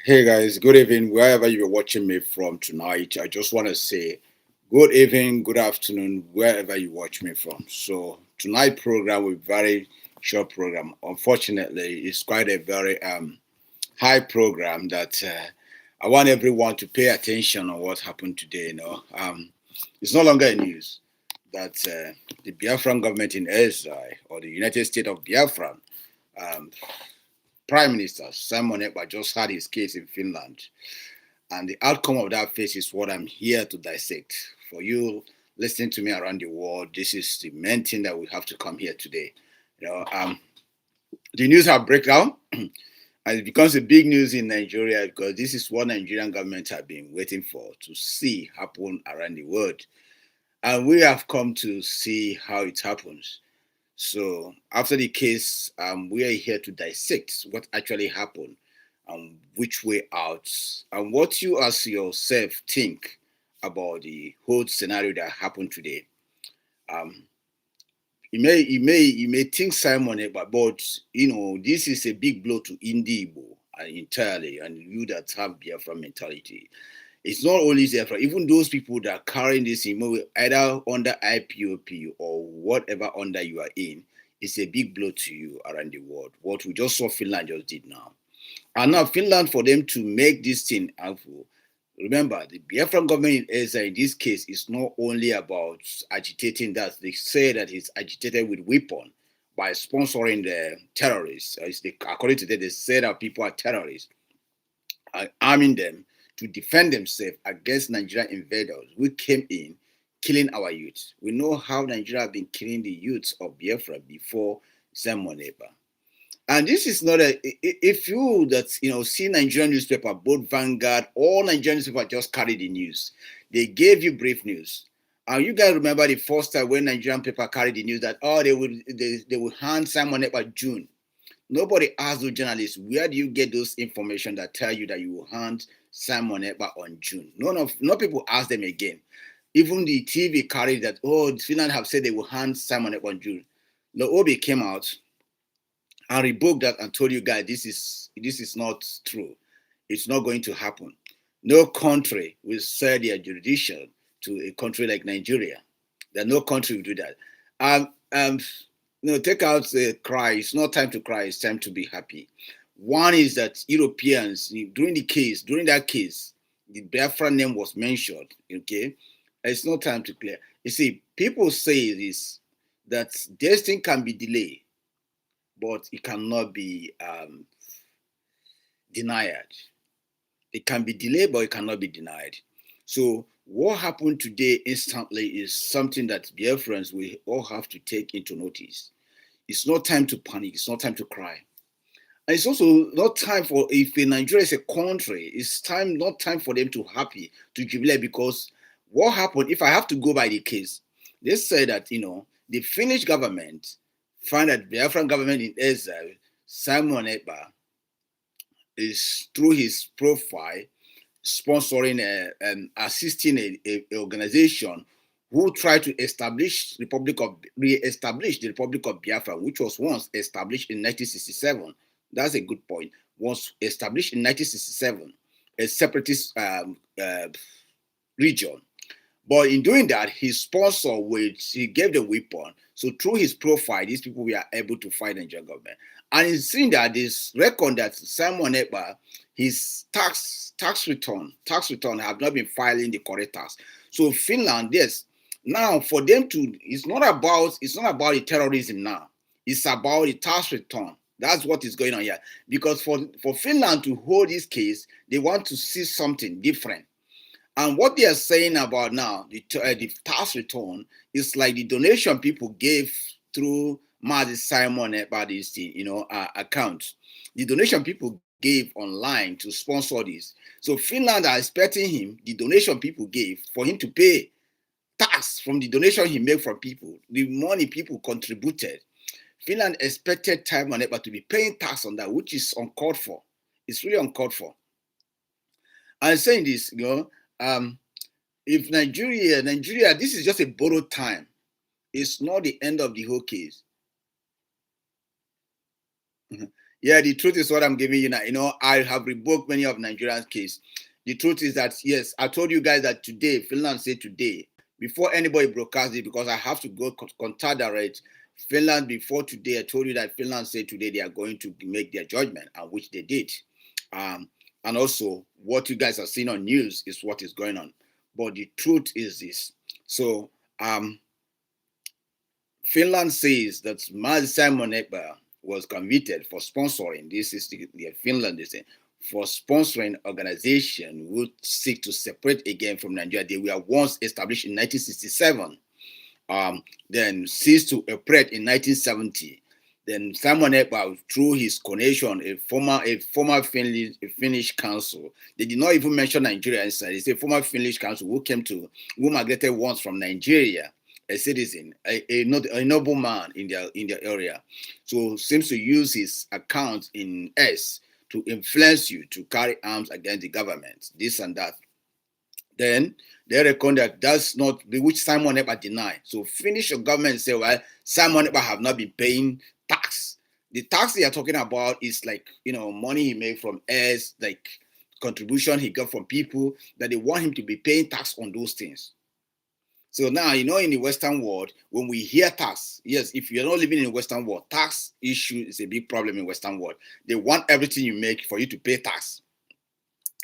Hey guys, good evening, wherever you're watching me from tonight. I just want to say good evening, good afternoon, wherever you watch me from. So tonight program will be very short program. Unfortunately, it's quite a very high program that I want everyone to pay attention on what happened today. It's no longer a news that the Biafran government in Israel or the United States of Biafra um, Prime Minister Simon Ekpa just had his case in Finland. And the outcome of that phase is what I'm here to dissect. For you listening to me around the world, this is the main thing that we have to come here today. You know, um, the news have break down, and it becomes a big news in Nigeria because this is what Nigerian government have been waiting for to see happen around the world, and we have come to see how it happens. So after the case, we are here to dissect what actually happened and which way out and what you as yourself think about the whole scenario that happened today. Um, you may think Simon, but this is a big blow to Indibo entirely, and you that have Biafra mentality. It's not only Biafra, even those people that are carrying this either under IPOP or whatever under you are in, it's a big blow to you around the world. What we just saw Finland just did now. And now Finland, for them to make this thing harmful, remember the Biafran government in Ezra in this case is not only about agitating that. They say that it's agitated with weapon by sponsoring the terrorists. According to them, they say that people are terrorists, arming them to defend themselves against Nigerian invaders who came in killing our youth. We know how Nigeria have been killing the youths of Biafra before Simon Ekpa. And this is not if you see Nigerian newspaper, both Vanguard, all Nigerian newspaper just carry the news. They gave you brief news. And you guys remember the first time when Nigerian paper carried the news that they will hand Simon Ekpa June. Nobody asked those journalists, where do you get those information that tell you that you will hand Simon Ekpa on June? No people ask them again. Even the TV carried that, Finland have said they will hand Simon Ekpa on June. The Obi came out and rebuked that and told you guys this is not true. It's not going to happen. No country will sell their jurisdiction to a country like Nigeria. That no country will do that. Take out the cry. It's not time to cry. It's time to be happy. One is that Europeans during that case, the Biafra name was mentioned. Okay, it's not time to clear. You see, people say this that this thing can be delayed, but it cannot be denied. It can be delayed, but it cannot be denied. So what happened today instantly is something that Biafrans we all have to take into notice. It's not time to panic. It's not time to cry. And it's also not time for, if Nigeria is a country, not time for them to happy, to jubilate, because what happened, if I have to go by the case, they say that, the Finnish government find that the Biafran government in Israel, Simon Ekpa, is through his profile sponsoring and assisting a organization who tried to re-establish the Republic of Biafra, which was once established in 1967. That's a good point. Was established in 1967, a separatist region. But in doing that, he gave the weapon. So through his profile, these people were able to fight the Nigerian government. And in seeing that, this record that Simon Ekpa, his tax return have not been filing the correct tax. So Finland, yes, now for them to, it's not about the terrorism now. It's about the tax return. That's what is going on here. Because for Finland to hold this case, they want to see something different. And what they are saying about now, the tax return, is like the donation people gave through Mazi Simon Ekpa account. The donation people gave online to sponsor this. So Finland are expecting him, the donation people gave, for him to pay tax from the donation he made from people, the money people contributed. Finland expected Simon Ekpa to be paying tax on that, which is uncalled for. It's really uncalled for. I'm saying this, if Nigeria, this is just a borrowed time. It's not the end of the whole case. Yeah, the truth is what I'm giving you now. You know, I have revoked many of Nigerians' case. The truth is that yes, I told you guys that today, Finland said today, before anybody broadcast it, because I have to go contact the right Finland before today. I told you that Finland said today they are going to make their judgment, and which they did. Um, and also what you guys are seeing on news is what is going on. But the truth is this. So Finland says that Mazi Simon Ekpa was convicted for sponsoring. This is the Finland is saying for sponsoring organization who seek to separate again from Nigeria. They were once established in 1967, then ceased to operate in 1970. Then Simon Ekpa, through his connection, a former Finnish council, they did not even mention Nigeria inside. It's a former Finnish council who migrated once from Nigeria, a citizen, a noble man in their area. So seems to use his account in S to influence you to carry arms against the government, this and that. Then they reckon that that's not which Simon Ekpa denied. So Finnish government say, well, Simon Ekpa have not been paying tax. The tax they are talking about is like, money he made from S, like contribution he got from people, that they want him to be paying tax on those things. So now, in the Western world, when we hear tax, yes, if you're not living in the Western world, tax issue is a big problem in Western world. They want everything you make for you to pay tax.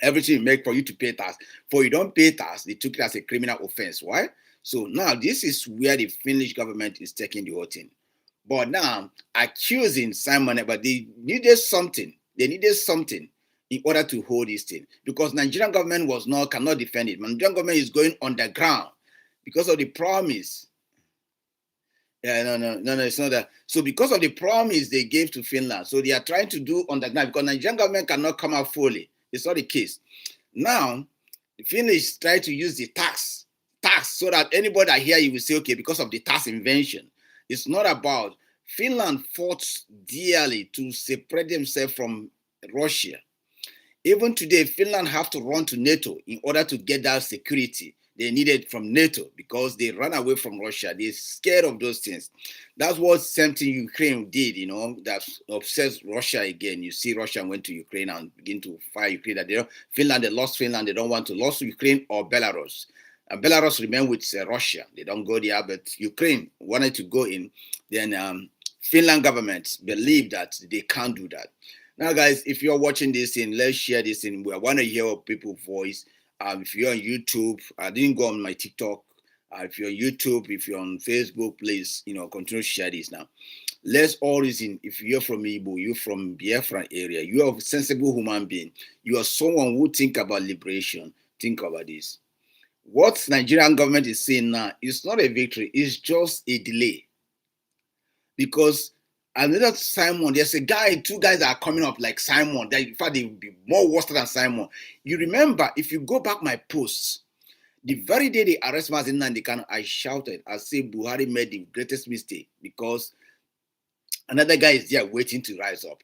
Everything you make for you to pay tax. For you don't pay tax, they took it as a criminal offense. Why? So now this is where the Finnish government is taking the whole thing. But now, accusing Simon Ekpa, they needed something. They needed something in order to hold this thing. Because Nigerian government cannot defend it. Nigerian government is going underground because of the promise. Yeah, no, it's not that. So because of the promise they gave to Finland, so they are trying to do underground because Nigerian government cannot come out fully. It's not the case. Now, the Finnish try to use the tax so that anybody that hear you will say, okay, because of the tax invention. It's not about Finland fought dearly to separate themselves from Russia. Even today, Finland have to run to NATO in order to get that security they needed from NATO because they ran away from Russia. They're scared of those things. That's what same thing Ukraine did, that obsessed Russia again. You see Russia went to Ukraine and begin to fight Ukraine. They lost Finland. They don't want to lose Ukraine or Belarus. And Belarus remain with Russia. They don't go there, but Ukraine wanted to go in. Then Finland government believe that they can't do that. Now, guys, if you're watching this let's share this we want to hear people's voice. If you're on YouTube, I didn't go on my TikTok. If you're on YouTube, if you're on Facebook, please, continue to share this now. Let's all listen. If you're from Igbo, you're from Biafra area, you're a sensible human being. You are someone who think about liberation. Think about this. What Nigerian government is saying now is not a victory. It's just a delay. Because another Simon, there's two guys that are coming up like Simon. That in fact they will be more worse than Simon. You remember, if you go back my posts, the very day they arrest Mazi Simon, I shouted, I said Buhari made the greatest mistake because another guy is there waiting to rise up.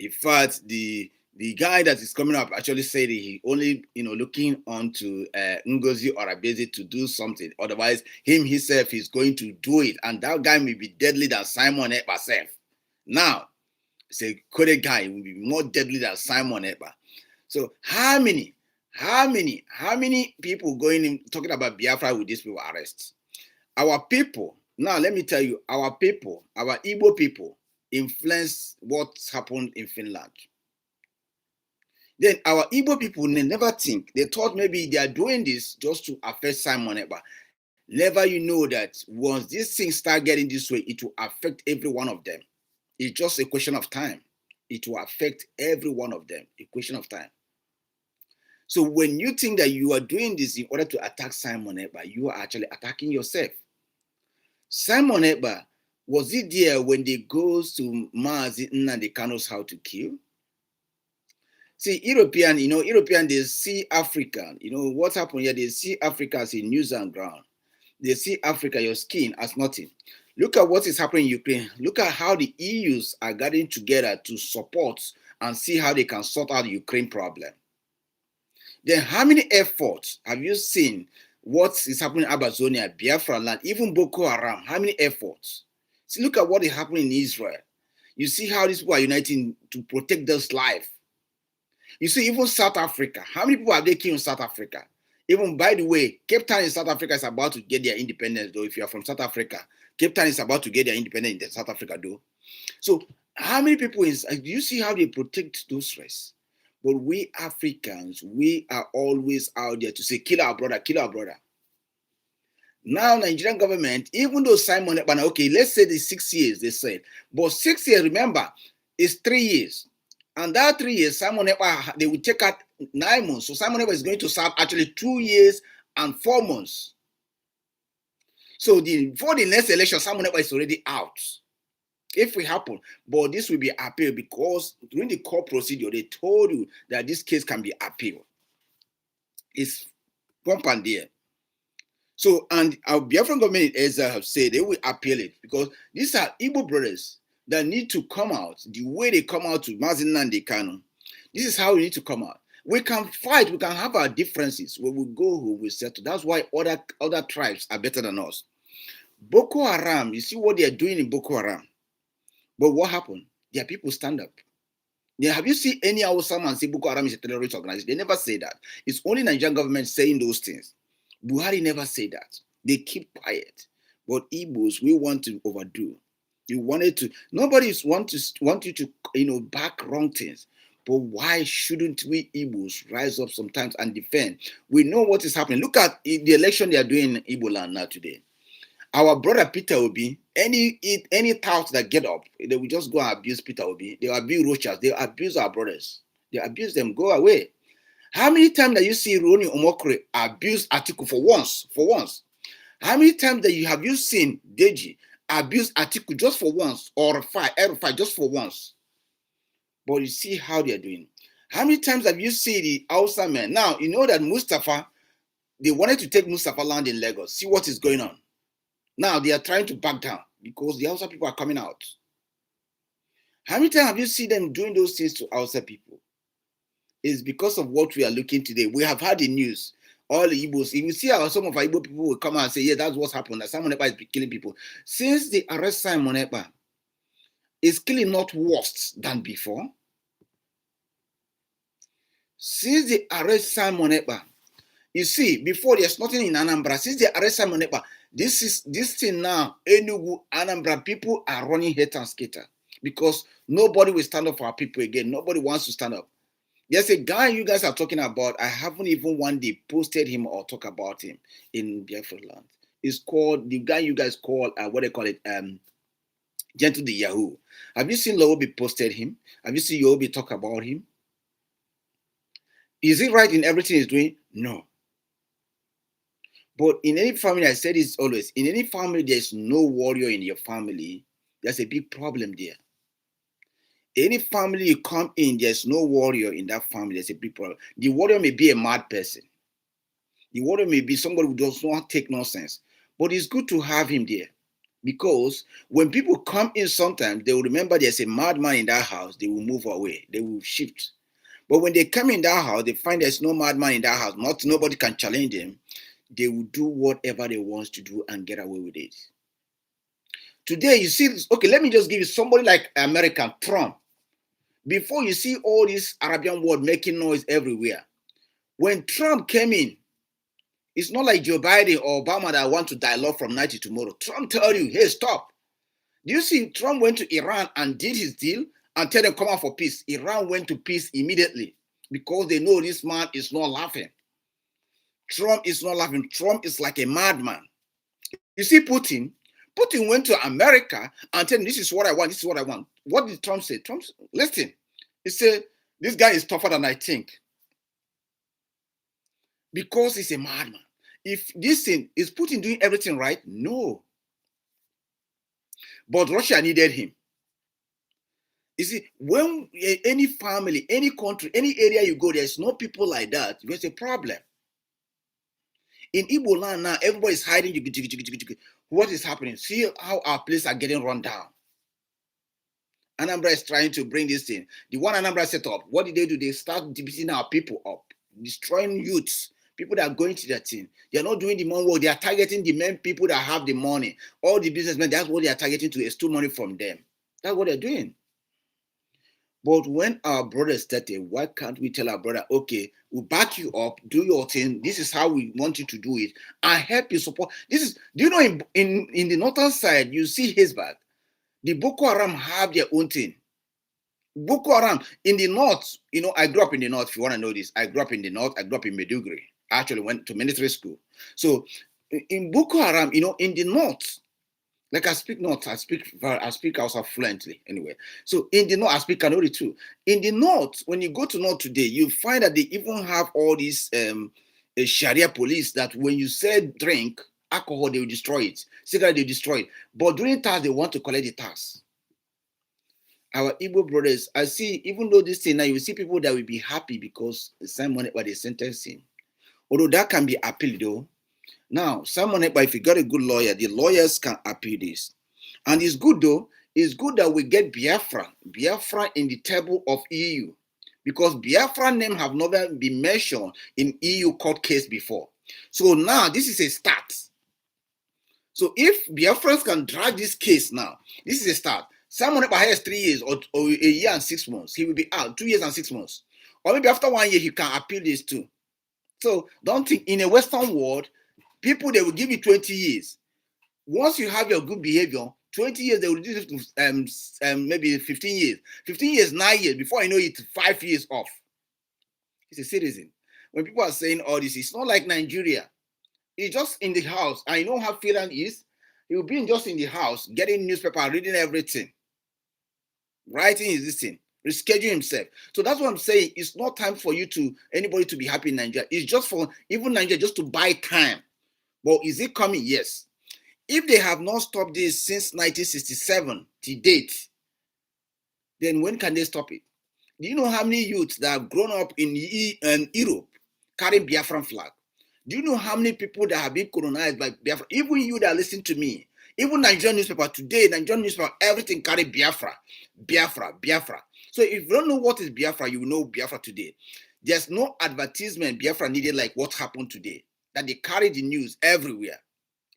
In fact, the guy that is coming up actually said he only looking onto Ngozi Orabeze to do something. Otherwise, himself is going to do it, and that guy may be deadly than Simon Ekpa self. Now, it's a coded guy will be more deadly than Simon Ekpa. So how many people going in talking about Biafra with these people arrest? Our people, now let me tell you, our people, our Igbo people influence what's happened in Finland. Then our Igbo people, they never think. They thought maybe they are doing this just to affect Simon Ekpa. Never know that once these things start getting this way, it will affect every one of them. It's just a question of time. It will affect every one of them. A question of time. So when you think that you are doing this in order to attack Simon Ekpa, you are actually attacking yourself. Simon Ekpa, was it there when they goes to Mazi Simon how to kill? See, European, they see Africa. What happened here? They see Africa as a news and ground. They see Africa, your skin, as nothing. Look at what is happening in Ukraine. Look at how the EUs are getting together to support and see how they can sort out the Ukraine problem. Then how many efforts have you seen what is happening in Amazonia, Biafra land, even Boko Haram? How many efforts? See, look at what is happening in Israel. You see how these people are uniting to protect this life. You see, even South Africa, how many people have they killed in South Africa? Even, by the way, Cape Town in South Africa is about to get their independence, though. If you are from South Africa, Cape Town is about to get their independence in South Africa, though. So, how many people do you see how they protect those rights? But we Africans, we are always out there to say, kill our brother, kill our brother. Now, Nigerian government, even though Simon Ekpa, okay, let's say the 6 years, they said, but 6 years, remember, is 3 years. And that 3 years, Simon Ekpa, they will take out 9 months. So Simon Ekpa is going to serve actually 2 years and 4 months. So before the next election, Simon Ekpa is already out. If it happen, but this will be appealed because during the court procedure, they told you that this case can be appealed. It's pump and there. So, and our Biafran government, as I have said, they will appeal it because these are Igbo brothers that need to come out the way they come out to Mazi Simon Ekpa. This is how we need to come out. We can fight, we can have our differences. When we go home, we settle. That's why other tribes are better than us. Boko Haram, you see what they are doing in Boko Haram. But what happened? Their people stand up. Now, have you seen any Hausa man say Boko Haram is a terrorist organization? They never say that. It's only Nigerian government saying those things. Buhari never say that. They keep quiet. But Igbos, we want to overdo. You wanted to. Nobody want you to back wrong things. But why shouldn't we Igbos rise up sometimes and defend? We know what is happening. Look at the election they are doing in Igbo land now today. Our brother Peter Obi, any tout that get up, they will just go and abuse Peter Obi. They will abuse Rochas. They will abuse our brothers. They abuse them. Go away. How many times that you see Ronnie Omokre abuse Atiku for once? For once. How many times that you seen Deji abuse Atiku just for once, or Erufai just for once? But you see how they are doing. How many times have you seen the Hausa men? Now you know that Mustafa, they wanted to take Mustafa land in Lagos. See what is going on. Now they are trying to back down because the Hausa people are coming out. How many times have you seen them doing those things to Hausa people? It's because of what we are looking today. We have had the news. All the Igbos, if you see how some of our Igbo people will come out and say, yeah, that's what's happened. That Simon Ekpa is killing people. Since they arrest Simon Ekpa, is killing not worse than before? Since they arrest Simon Ekpa, you see, before there's nothing in Anambra. Since they arrest Simon Ekpa, this thing now, Enugu, Anambra, people are running hate and skater because nobody will stand up for our people again. Nobody wants to stand up. There's a guy you guys are talking about. I haven't even one day posted him or talk about him in Biafra land. It's called, the guy you guys call, what they call it, Gentle the Yahoo. Have you seen Lobi posted him? Have you seen Yobi talk about him? Is he right in everything he's doing? No. But in any family, I said this always, in any family, there's no warrior in your family. There's a big problem there. Any family you come in, there's no warrior in that family. There's a big problem. The warrior may be a mad person. The warrior may be somebody who does not take nonsense. But it's good to have him there. Because when people come in sometimes, they will remember there's a madman in that house. They will move away. They will shift. But when they come in that house, they find there's no madman in that house. Nobody can challenge them. They will do whatever they want to do and get away with it. Today, you see, okay, let me just give you somebody like American Trump. Before you see all this Arabian world making noise everywhere, when Trump came in, it's not like Joe Biden or Obama that want to dialogue from night to tomorrow. Trump tell you, hey, stop. Do you see Trump went to Iran and did his deal and tell them come out for peace? Iran went to peace immediately because they know this man is not laughing. Trump is not laughing. Trump is like a madman. You see Putin? Putin went to America and said, this is what I want, this is what I want. What did Trump say? Trump, listen, he said, this guy is tougher than I think. Because he's a madman. If this thing, is Putin doing everything right? No. But Russia needed him. You see, when any family, any country, any area you go, there's no people like that, there's a problem. In Igbo land now, everybody is hiding. What is happening? See how our places are getting run down. Anambra is trying to bring this thing. The one Anambra set up, what did they do? They start beating our people up, destroying youths, people that are going to that thing. They are not doing the money work. They are targeting the main people that have the money. All the businessmen, that's what they are targeting to extort money from them. That's what they're doing. But when our brother started, why can't we tell our brother, okay, we'll back you up, do your thing. This is how we want you to do it, and help you support. This is, do you know, in the northern side, you see his back. The Boko Haram have their own thing. Boko Haram in the north, I grew up in the north. If you want to know this, I grew up in the north. I grew up in Maiduguri. I actually went to military school. So in Boko Haram, in the north, like I speak North, I speak Hausa fluently anyway. So in the North, I speak Kanuri too. In the North, when you go to North today, you find that they even have all these Sharia police that when you say drink alcohol, they will destroy it. Cigarette, they destroy it. But during tax, they want to collect the tax. Our Igbo brothers, I see, even though this thing now, you see people that will be happy because Simon Ekpa they sentencing. Although that can be appealed though. Now, Simon Ekpa, if you got a good lawyer, the lawyers can appeal this. And it's good though, it's good that we get Biafra in the table of EU. Because Biafra name have never been mentioned in EU court case before. So now, this is a start. So if Biafrans can drag this case now, this is a start. Simon Ekpa has 3 years or a year and 6 months. He will be out 2 years and 6 months. Or maybe after 1 year, he can appeal this too. So don't think in a Western world, people, they will give you 20 years. Once you have your good behavior, 20 years, they will do it to maybe 15 years. 15 years, 9 years. Before you know it, 5 years off. He's a citizen. When people are saying all this, it's not like Nigeria. He's just in the house. I know how Finland is. He will be just in the house, getting newspaper, reading everything. Writing his this thing, reschedule himself. So that's what I'm saying. It's not time for anybody to be happy in Nigeria. It's just for even Nigeria just to buy time. But is it coming? Yes. If they have not stopped this since 1967 to date, then when can they stop it? Do you know how many youths that have grown up in Europe carrying Biafran flag? Do you know how many people that have been colonized by Biafra? Even you that listen to me, even Nigerian newspaper today, Nigerian newspaper, everything carry Biafra. So if you don't know what is Biafra, you will know Biafra today. There's no advertisement Biafra needed like what happened today. That they carry the news everywhere.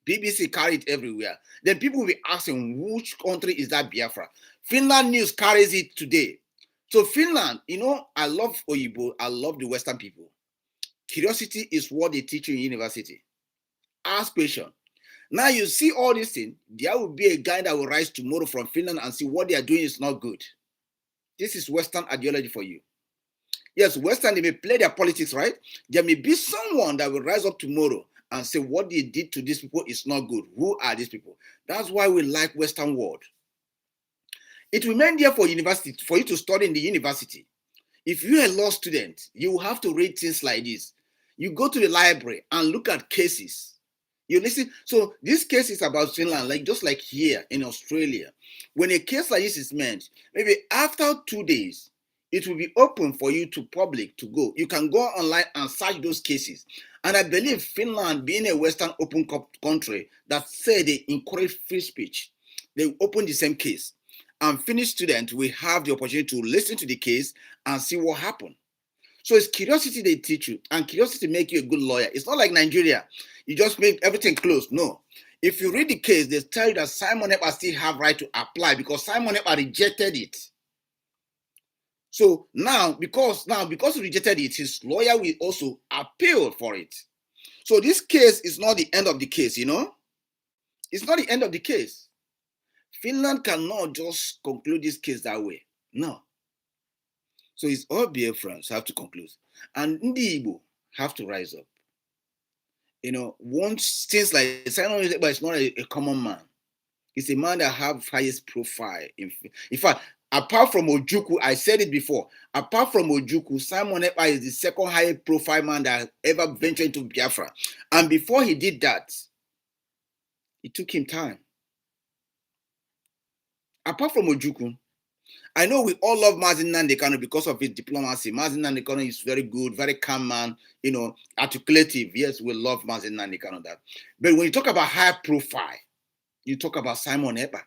BBC carry it everywhere. Then people will be asking, which country is that Biafra? Finland news carries it today. So Finland, I love Oyibo. I love the Western people. Curiosity is what they teach you in university. Ask questions. Now you see all these things. There will be a guy that will rise tomorrow from Finland and see what they are doing is not good. This is Western ideology for you. Yes, Western, they may play their politics, right? There may be someone that will rise up tomorrow and say what they did to these people is not good. Who are these people? That's why we like Western world. It will remain there for university, for you to study in the university. If you're a law student, you will have to read things like this. You go to the library and look at cases. You listen. So this case is about Finland, just like here in Australia. When a case like this is meant, maybe after 2 days, it will be open for you to public to go. You can go online and search those cases. And I believe Finland, being a Western open country that say they encourage free speech, they open the same case. And Finnish students will have the opportunity to listen to the case and see what happened. So it's curiosity they teach you, and curiosity make you a good lawyer. It's not like Nigeria. You just make everything close. No. If you read the case, they tell you that Simon Ekpa still have right to apply because Simon Ekpa rejected it. So now, because he rejected it, his lawyer will also appeal for it. So this case is not the end of the case, It's not the end of the case. Finland cannot just conclude this case that way. No. So it's all Biafrans have to conclude. And Ndi Igbo have to rise up. Once things like Simon Ekpa is not a common man. He's a man that have highest profile. In fact, apart from Ojukwu, I said it before, apart from Ojukwu, Simon Ekpa is the second highest profile man that ever ventured into Biafra. And before he did that, it took him time. Apart from Ojukwu, I know we all love Mazi Simon because of his diplomacy. Mazi Simon is very good, very calm man, articulative. Yes, we love Mazi Simon that. But when you talk about high profile, you talk about Simon Ekpa.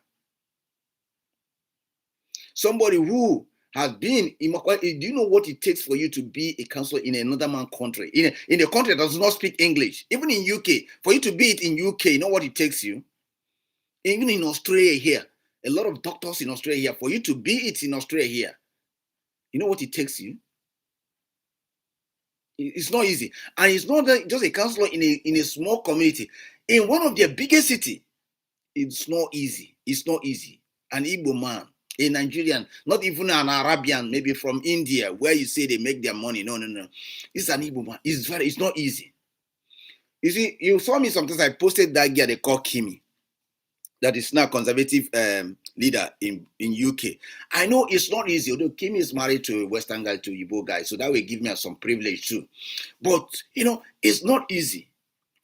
Somebody who has been, do you know what it takes for you to be a counselor in another man's country? In a country that does not speak English, even in UK, for you to be it in UK, you know what it takes you? Even in Australia here, a lot of doctors in Australia here, for you to be it in Australia here, You know what it takes you? It's not easy. And it's not just a counselor in a small community. In one of their biggest city, it's not easy. It's not easy. An Igbo man, a Nigerian, not even an Arabian, maybe from India, where you say they make their money. No, no, no. It's an Igbo man. It's not easy. You see, you saw me sometimes. I posted that guy they call Kimi, that is now conservative leader in UK. I know it's not easy, although Kimi is married to a Western guy, to Igbo guy, so that will give me some privilege too. But it's not easy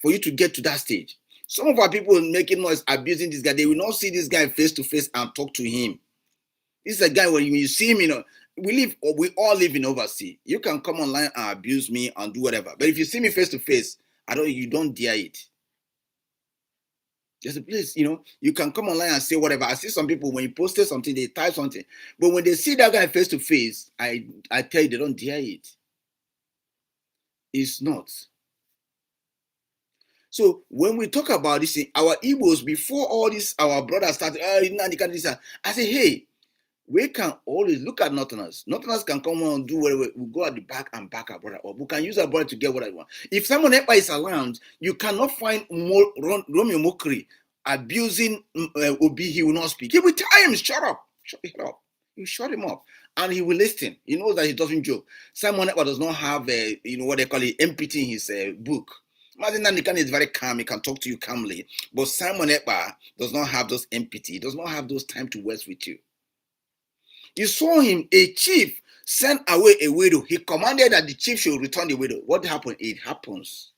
for you to get to that stage. Some of our people making noise, abusing this guy, they will not see this guy face to face and talk to him. This is a guy when you see him, we all live in overseas. You can come online and abuse me and do whatever. But if you see me face to face, you don't dare it. There's a place, you can come online and say whatever. I see some people, when you posted something, they type something. But when they see that guy face to face, I tell you, they don't dare it. It's not. So when we talk about this, our Igbos, before all this, our brothers started, I say, hey, we can always look at Northerners. Northerners can come on and do whatever. We go at the back and back our brother, or we can use our brother to get what I want. If Simon Ekpa is around, you cannot find Romeo Mokri abusing Obi. He will not speak. He will tell him, shut up. Shut it up. You shut him up. And he will listen. He knows that he doesn't joke. Simon Ekpa does not have, what they call it, empathy in his book. Mazi Simon Ekpa is very calm. He can talk to you calmly. But Simon Ekpa does not have those empathy. He does not have those time to waste with you. You saw him, a chief sent away a widow. He commanded that the chief should return the widow. What happened? It happens.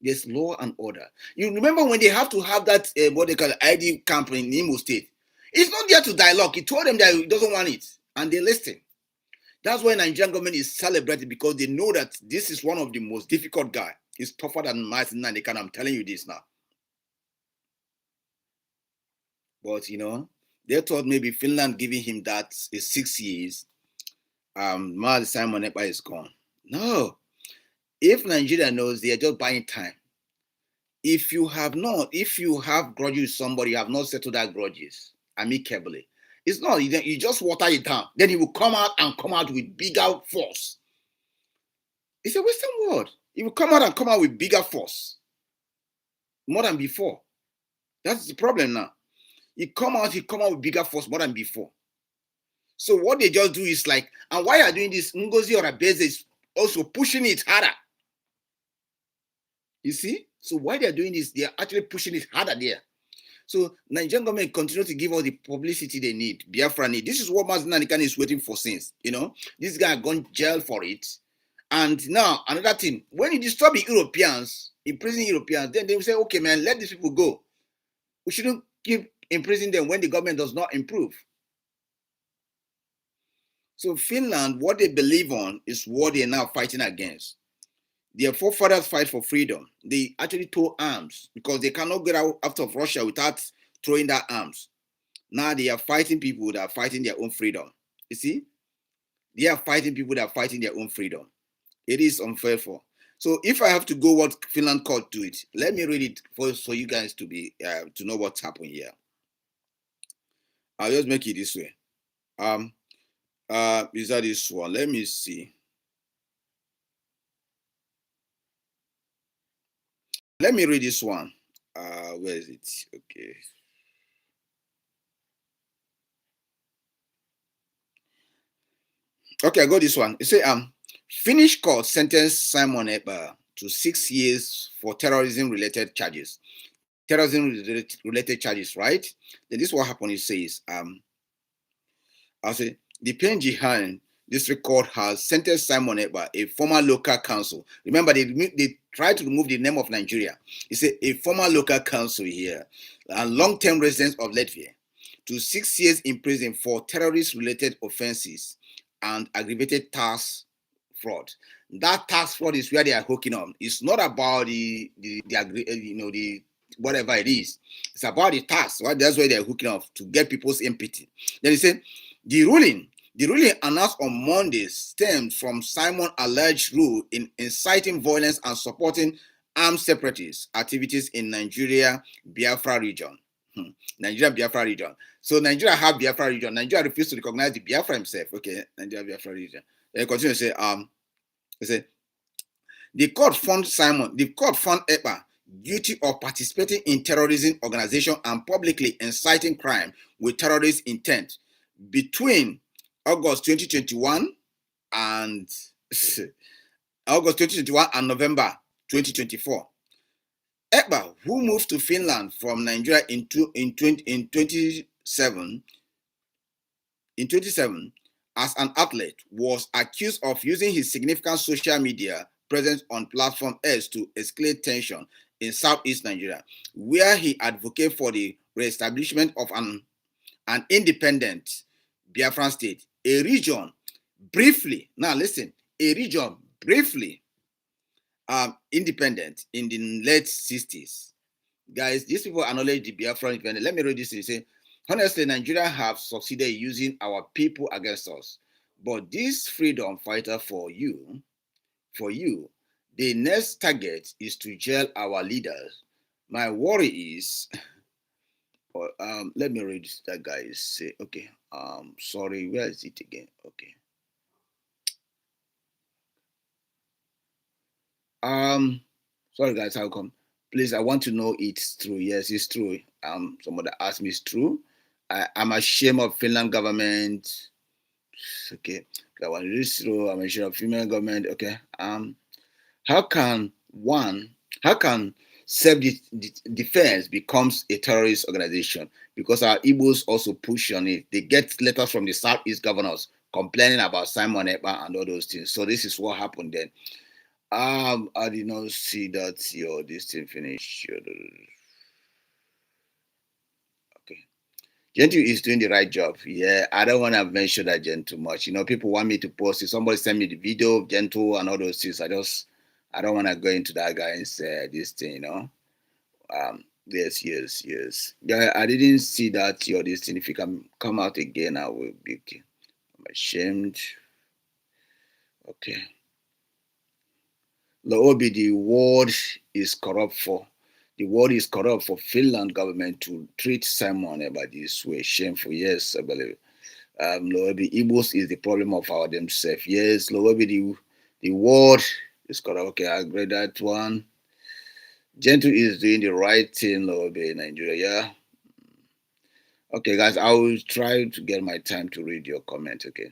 There's law and order. You remember when they have to have that, what they call ID camp in Imo State? It's not there to dialogue. He told them that he doesn't want it. And they listen. That's why Nigerian government is celebrated, because they know that this is one of the most difficult guys. He's tougher than Mazi Simon Ekpa. I'm telling you this now. But, they thought maybe Finland giving him that is 6 years. Mazi Simon Ekpa is gone. No. If Nigeria knows, they are just buying time. If you have grudges with somebody, you have not settled that grudges amicably. It's not, you just water it down. Then he will come out with bigger force. It's a Western word. He will come out with bigger force. More than before. That's the problem now. He come out with bigger force more than before. So what they just do is like, and why are doing this? Ngozi Orabeze is also pushing it harder. You see? So why they're doing this, they're actually pushing it harder there. So Nigerian government continue to give all the publicity they need, Biafra need. This is what Mazi Simon Ekpa is waiting for since, This guy gone jail for it. And now, another thing, when you disturb the Europeans, imprison Europeans, then they will say, okay, man, let these people go. We shouldn't keep imprisoning them when the government does not improve. So Finland, what they believe on is what they are now fighting against. Their forefathers fight for freedom. They actually throw arms because they cannot get out of Russia without throwing their arms. Now they are fighting people that are fighting their own freedom. You see? They are fighting people that are fighting their own freedom. It is unfair for. So if I have to go what Finland court do it, let me read it for you guys to know what's happening here. I'll just make it this way. Is that this one? Let me see. Let me read this one. Where is it? Okay. Okay, I got this one. It say, Finnish court sentenced Simon Ekpa to 6 years for terrorism-related charges. Terrorism-related charges, right? Then this is what happened. It says, I say, the Penjihan District Court has sentenced Simon Ekpa, a former local council. Remember, they tried to remove the name of Nigeria. It's a former local council here, and long-term residents of Latvia, to 6 years in prison for terrorist-related offenses and aggravated tax fraud. That tax fraud is where they are hooking on. It's not about the whatever it is. It's about the tax. Right? That's where they're hooking off to get people's empathy. Then he said, the ruling announced on Monday stemmed from Simon's alleged role in inciting violence and supporting armed separatist activities in Nigeria, Biafra region. Nigeria Biafra region. So Nigeria have Biafra region. Nigeria refused to recognize the Biafra himself. Okay, Nigeria Biafra region. Then continue to say, they say the court found Ekpa guilty of participating in terrorism organization and publicly inciting crime with terrorist intent between August 2021 and August 2021 and November 2024. Ekpa, who moved to Finland from Nigeria in 27 as an athlete, was accused of using his significant social media presence on platform X to escalate tension in southeast Nigeria, where he advocated for the reestablishment of an independent Biafran state, a region briefly independent in the late 60s. Guys, these people acknowledge the Biafran independence. Let me read this. They say, honestly, Nigeria have succeeded using our people against us. But this freedom fighter for you, the next target is to jail our leaders. My worry is, let me read that guy say, okay, sorry, where is it again? Okay. Sorry guys, how come? Please, I want to know it's true. Yes, it's true. Somebody asked me it's true. I'm ashamed of Finland government. Okay, that one is true. I'm ashamed of Finland government. Okay. How can self-defense becomes a terrorist organization? Because our Igbos also push on it. They get letters from the Southeast governors complaining about Simon Ekpa and all those things. So this is what happened then. I did not see that this thing finished. Okay. Gentle is doing the right job. Yeah, I don't want to mention that Gentle much. People want me to post it. Somebody send me the video of Gentle and all those things. I don't want to go into that guy's this thing, Yes. Yeah, I didn't see that this thing. If you can come out again, I will be okay. I'm ashamed. Okay. Loobi, the world is corrupt for Finland government to treat Simon Ekpa this way. Shameful. Yes, I believe. Loobi, Igbos is the problem of our themselves. Yes, Loobi, the world is corrupt. Okay, I agree that one. Gentle is doing the right thing, Loobi, Nigeria. Yeah. Okay, guys, I will try to get my time to read your comment. Okay.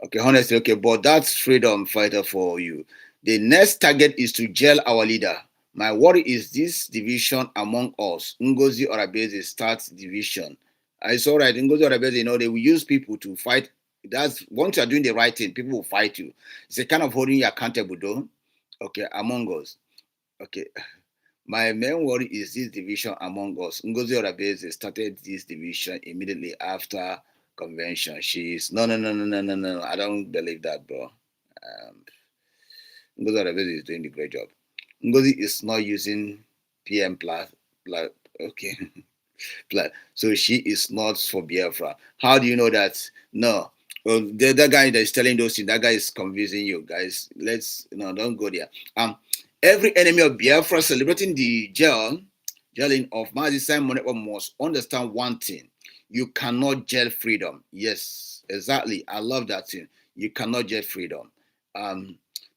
Okay, honestly, okay, but that's freedom fighter for you. The next target is to jail our leader. My worry is this division among us. Ngozi Orabeze starts division. It's all right. Ngozi Orabeze, they will use people to fight. That's once you're doing the right thing, people will fight you. It's a kind of holding you accountable, though. Okay, among us. Okay. My main worry is this division among us. Ngozi Orabeze started this division immediately after convention. She's no. I don't believe that, bro. Ngozi Orabeze is doing the great job. Ngozi is not using PM plus okay. So she is not for Biafra. How do you know that? No. Well, the guy that is telling those things, that guy is confusing you guys. Don't go there. Every enemy of Biafra celebrating the jailing of Mazi Simon Ekpa must understand one thing. You cannot jail freedom. Yes, exactly. I love that thing. You cannot jail freedom.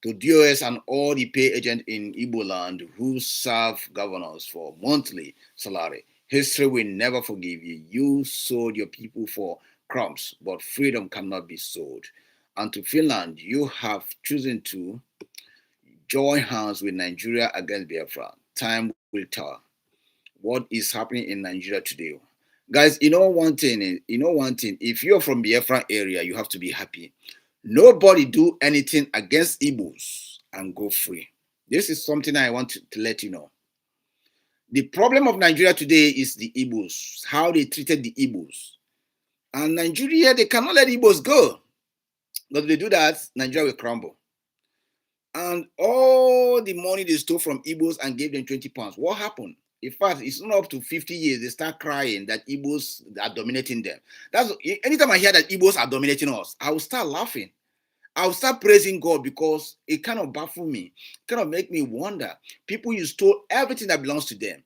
To DOS and all the pay agents in Igbo land who serve governors for monthly salary, history will never forgive you. You sold your people for crumbs, but freedom cannot be sold. And to Finland, you have chosen to join hands with Nigeria against Biafra. Time will tell what is happening in Nigeria today. Guys, one thing. If you're from Biafra area, you have to be happy. Nobody do anything against Igbos and go free. This is something I want to let you know. The problem of Nigeria today is the Igbos, how they treated the Igbos. And Nigeria, they cannot let Igbos go. But if they do that, Nigeria will crumble. And all the money they stole from Igbos and gave them 20 pounds. What happened? In fact, it's not up to 50 years, they start crying that Igbos are dominating them. Anytime I hear that Igbos are dominating us, I will start laughing. I will start praising God because it kind of baffles me. It kind of make me wonder. People, you stole everything that belongs to them.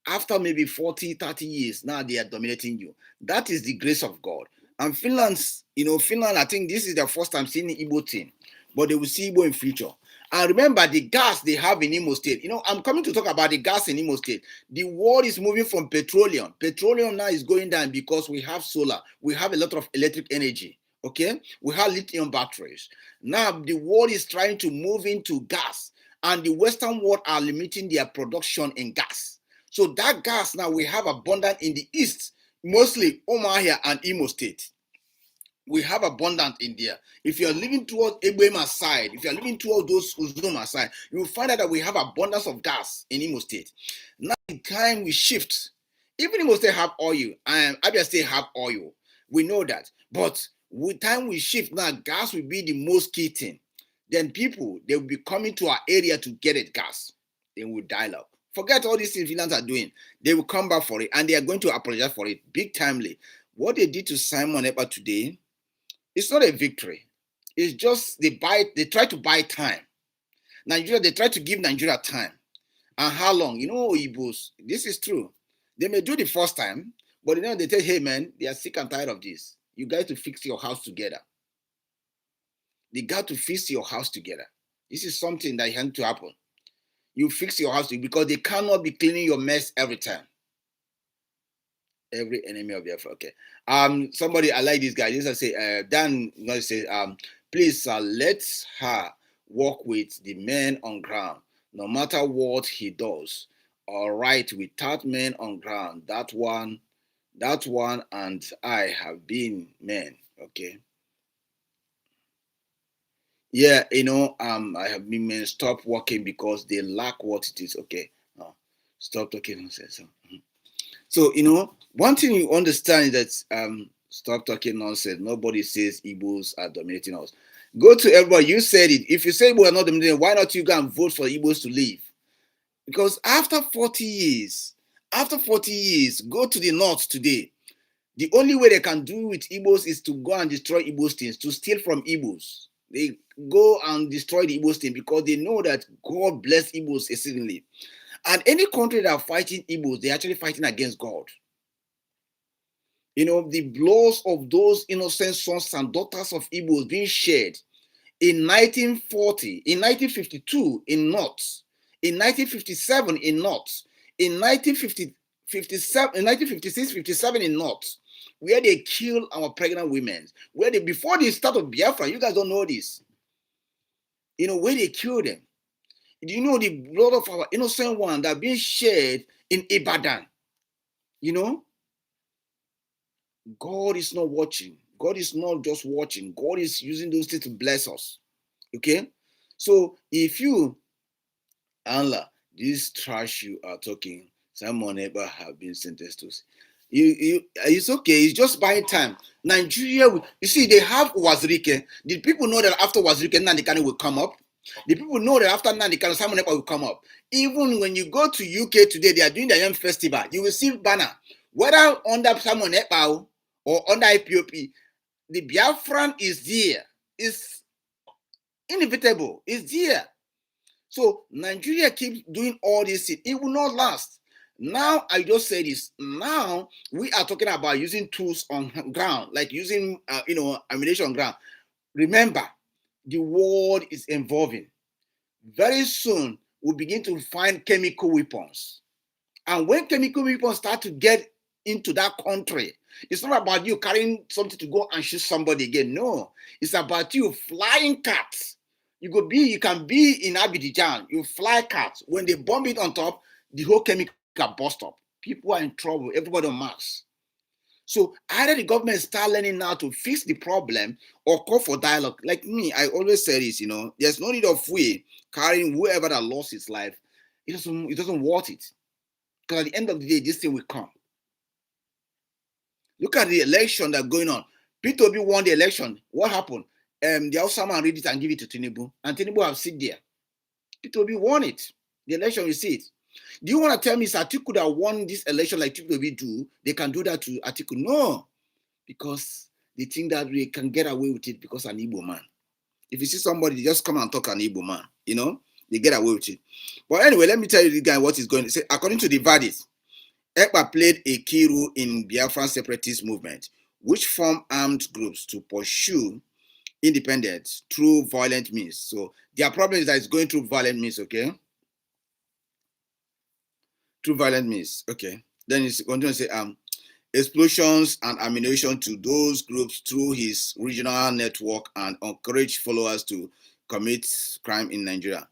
After maybe 40, 30 years, now they are dominating you. That is the grace of God. And Finland's, Finland, I think this is the first time seeing the Igbo thing, but they will see Igbo in future. And remember the gas they have in Imo State. I'm coming to talk about the gas in Imo State. The world is moving from petroleum. Petroleum now is going down because we have solar. We have a lot of electric energy. Okay? We have lithium batteries. Now the world is trying to move into gas, and the Western world are limiting their production in gas. So that gas now we have abundant in the east, mostly Omahia and Imo State. We have abundance in there. If you're living towards Egbema side, if you're living towards those Uzuma side, you will find out that we have abundance of gas in Imo State. Now the time we shift, even Imo State have oil, and Abia State have oil. We know that. But with time we shift, now gas will be the most key thing. Then people, they will be coming to our area to get it gas. Then we'll dial up. Forget all these things Finlands are doing. They will come back for it, and they are going to apologize for it big timely. What they did to Simon Ekpa today, it's not a victory. It's just they try to buy time. Nigeria, they try to give Nigeria time. And how long? Igbos, this is true. They may do the first time, but they tell, hey man, they are sick and tired of this. You guys to fix your house together. They got to fix your house together. This is something that has to happen. You fix your house because they cannot be cleaning your mess every time. Every enemy of your effort. Okay. Somebody, I like this guy. Just say, Dan says, please let her work with the men on ground, no matter what he does. All right, without men on ground, that one, and I have been men. Okay. Yeah, I have been men. Stop working because they lack what it is. Okay. No, stop talking nonsense. So, one thing you understand is that stop talking nonsense. Nobody says Igbos are dominating us. Go to everybody. You said it. If you say Igbos are not dominating, why not you go and vote for Igbos to leave? Because after 40 years, go to the north today. The only way they can do with Igbos is to go and destroy Igbos things, to steal from Igbos. They go and destroy the Igbos thing because they know that God bless Igbos exceedingly. And any country that are fighting Igbos, they're actually fighting against God. The blood of those innocent sons and daughters of Igbos being shed in 1940, in 1952 in North, in 1957 in North, in 1957, in 1956, 57 in North, where they kill our pregnant women, before the start of Biafra, you guys don't know this, where they kill them. Do you know the blood of our innocent one that being shed in Ibadan? God is not watching. God is not just watching. God is using those things to bless us. Okay? So if you, Allah, this trash you are talking, Simon Ekpa have been sentenced to. It's okay. It's just buying time. Nigeria, you see, they have Wazirike. Did people know that after Wazirike, Nandikani will come up? The people know that after Nandikano, Simon Ekpa will come up. Even when you go to UK today, they are doing the Young Festival. You will see banner. Whether under Simon Ekpa or under IPOP, the Biafran is there. It's inevitable. It's there. So Nigeria keeps doing all this. It will not last. Now, I just say this. Now, we are talking about using tools on ground, like using, ammunition on ground. Remember, the world is evolving. Very soon, we'll begin to find chemical weapons. And when chemical weapons start to get into that country, it's not about you carrying something to go and shoot somebody again. No, it's about you flying cats. You can be in Abidjan, you fly cats. When they bomb it on top, the whole chemical bust up. People are in trouble, everybody on mass. So either the government start learning now to fix the problem or call for dialogue. Like me, I always say this, there's no need of we carrying whoever that lost his life. It doesn't worth it. Because at the end of the day, this thing will come. Look at the election that's going on. P2B won the election. What happened? The Osama read it and give it to Tinubu. And Tinubu have sit there. P2B won it. The election, you see it. Do you want to tell me it's Atiku that won this election like P2B do? They can do that to Atiku? No. Because they think that they can get away with it because an Igbo man. If you see somebody, they just come and talk an Igbo man. They get away with it. But anyway, let me tell you the guy what is going to say. According to the verdict, Ekpa played a key role in Biafran separatist movement, which formed armed groups to pursue independence through violent means. So their problem is that it's going through violent means, okay? Through violent means, okay. Then it's going to say explosions and ammunition to those groups through his regional network and encourage followers to commit crime in Nigeria.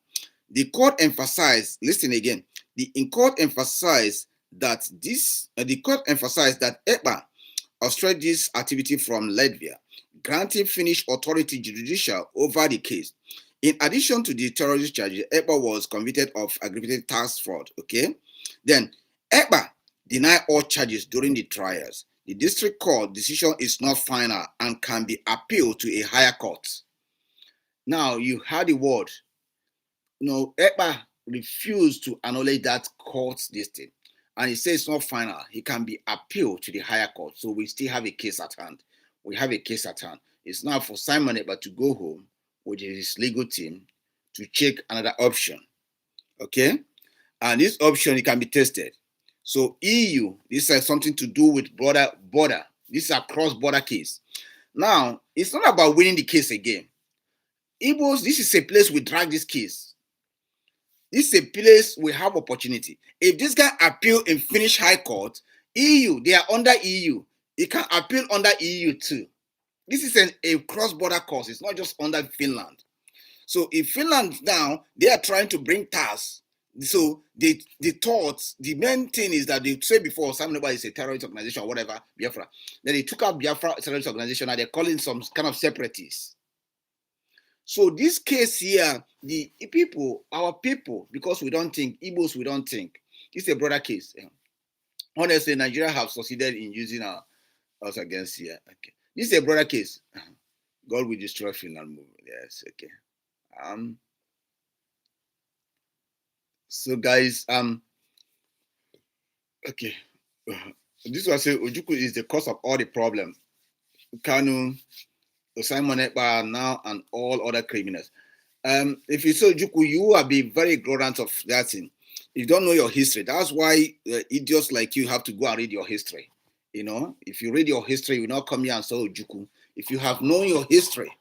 The court emphasized, listen again, the court emphasized that Ekpa obstructed this activity from Latvia, granting Finnish authority judicial over the case. In addition to the terrorist charges, Ekpa was convicted of aggravated tax fraud. Okay, then Ekpa denied all charges during the trials. The district court decision is not final and can be appealed to a higher court. Now you heard the word. No, Ekpa refused to acknowledge that court's decision, and he says it's not final. He can be appealed to the higher court. So we still have a case at hand. We have a case at hand. It's now for Simon Ekpa to go home with his legal team to check another option. Okay? And this option, it can be tested. So EU, this has something to do with border. This is a cross-border case. Now, it's not about winning the case again. Igbos, this is a place we drag this case. This is a place we have opportunity. If this guy appeal in Finnish High Court, EU, they are under EU. He can appeal under EU too. This is a cross-border cause. It's not just under Finland. So in Finland now, they are trying to bring TAS. So they thought the main thing is that they said before Simon Ekpa is a terrorist organization or whatever, Biafra. Then they took out Biafra terrorist organization and they're calling some kind of separatists. So this case here, the people, our people, because we don't think, Igbos, we don't think. It's a broader case. Honestly, Nigeria have succeeded in using us against here. Okay. This is a broader case. God will destroy Finland. Yes, okay. So guys, okay. This was say Ojukwu is the cause of all the problems. Kanu, Simon Ekpa now, and all other criminals. If you say Ojukwu, you will be very ignorant of that thing. You don't know your history. That's why idiots like you have to go and read your history. You know, if you read your history, you will not come here and say Ojukwu. If you have known your history,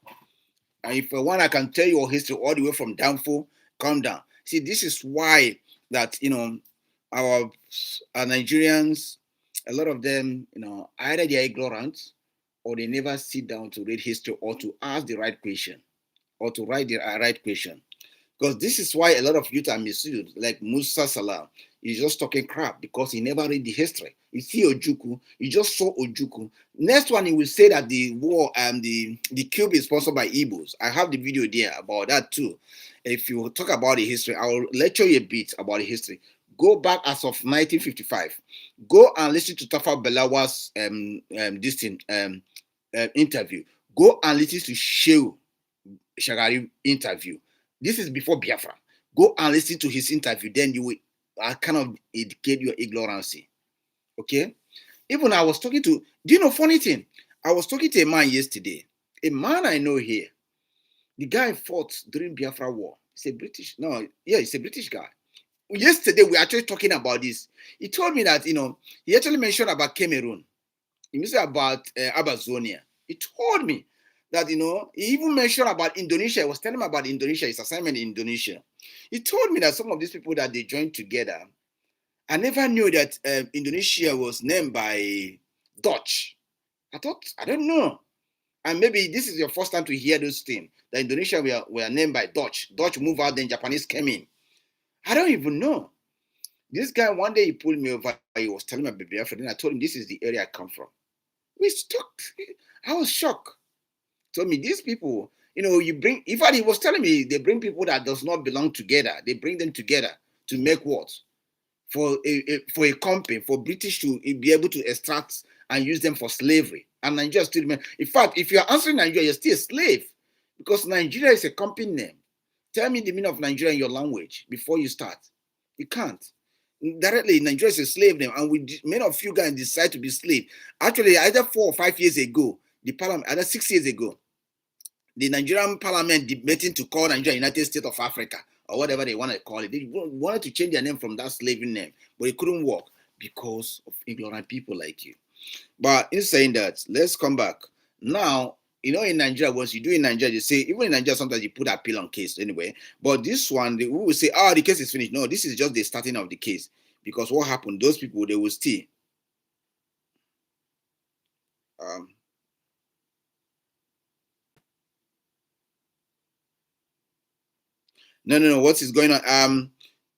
and if one I can tell your history all the way from Danfo, come down. See, this is why that our Nigerians, a lot of them, either they are ignorant or they never sit down to read history or to ask the right question or to write the right question. Because this is why a lot of youth are misused, like Musa Salah. He's just talking crap because he never read the history. You see Ojukwu, you just saw Ojukwu. Next one, he will say that the war and the cube is sponsored by Igbos. I have the video there about that too. If you talk about the history, I will lecture you a bit about the history. Go back as of 1955. Go and listen to Tafa Belawa's interview. Go and listen to Shehu Shagari interview. This is before Biafra. Go and listen to his interview. Then you will kind of indicate your ignorance. Okay? Even I was talking to, do you know funny thing? I was talking to a man yesterday. A man I know here. The guy fought during Biafra war. He's a British guy. Yesterday, we were actually talking about this. He told me that, he actually mentioned about Cameroon. He mentioned about Abazonia. He told me that, he even mentioned about Indonesia. I was telling him about Indonesia, his assignment in Indonesia. He told me that some of these people that they joined together, I never knew that Indonesia was named by Dutch. I don't know. And maybe this is your first time to hear those things. That Indonesia were named by Dutch. Dutch moved out, then Japanese came in. I don't even know. This guy, one day he pulled me over. He was telling me about Biafra. Then I told him, this is the area I come from. We talked. I was shocked. He told me, these people, you bring, in fact, he was telling me they bring people that does not belong together. They bring them together to make what? For a company, for British to be able to extract and use them for slavery. And Nigeria still, in fact, if you're answering Nigeria, you're still a slave because Nigeria is a company name. Tell me the meaning of Nigeria in your language before you start. You can't. Directly, Nigeria is a slave name, and many of you guys decide to be slave. Actually, either 4 or 5 years ago, the parliament, either 6 years ago, the Nigerian parliament debating to call Nigeria United States of Africa or whatever they want to call it. They wanted to change their name from that slaving name, but it couldn't work because of ignorant people like you. But in saying that, let's come back. Now, in Nigeria, once you do in Nigeria, you say, even in Nigeria, sometimes you put appeal on case anyway. But this one, we will say, the case is finished. No, this is just the starting of the case. Because what happened, those people, they will still. No. What is going on?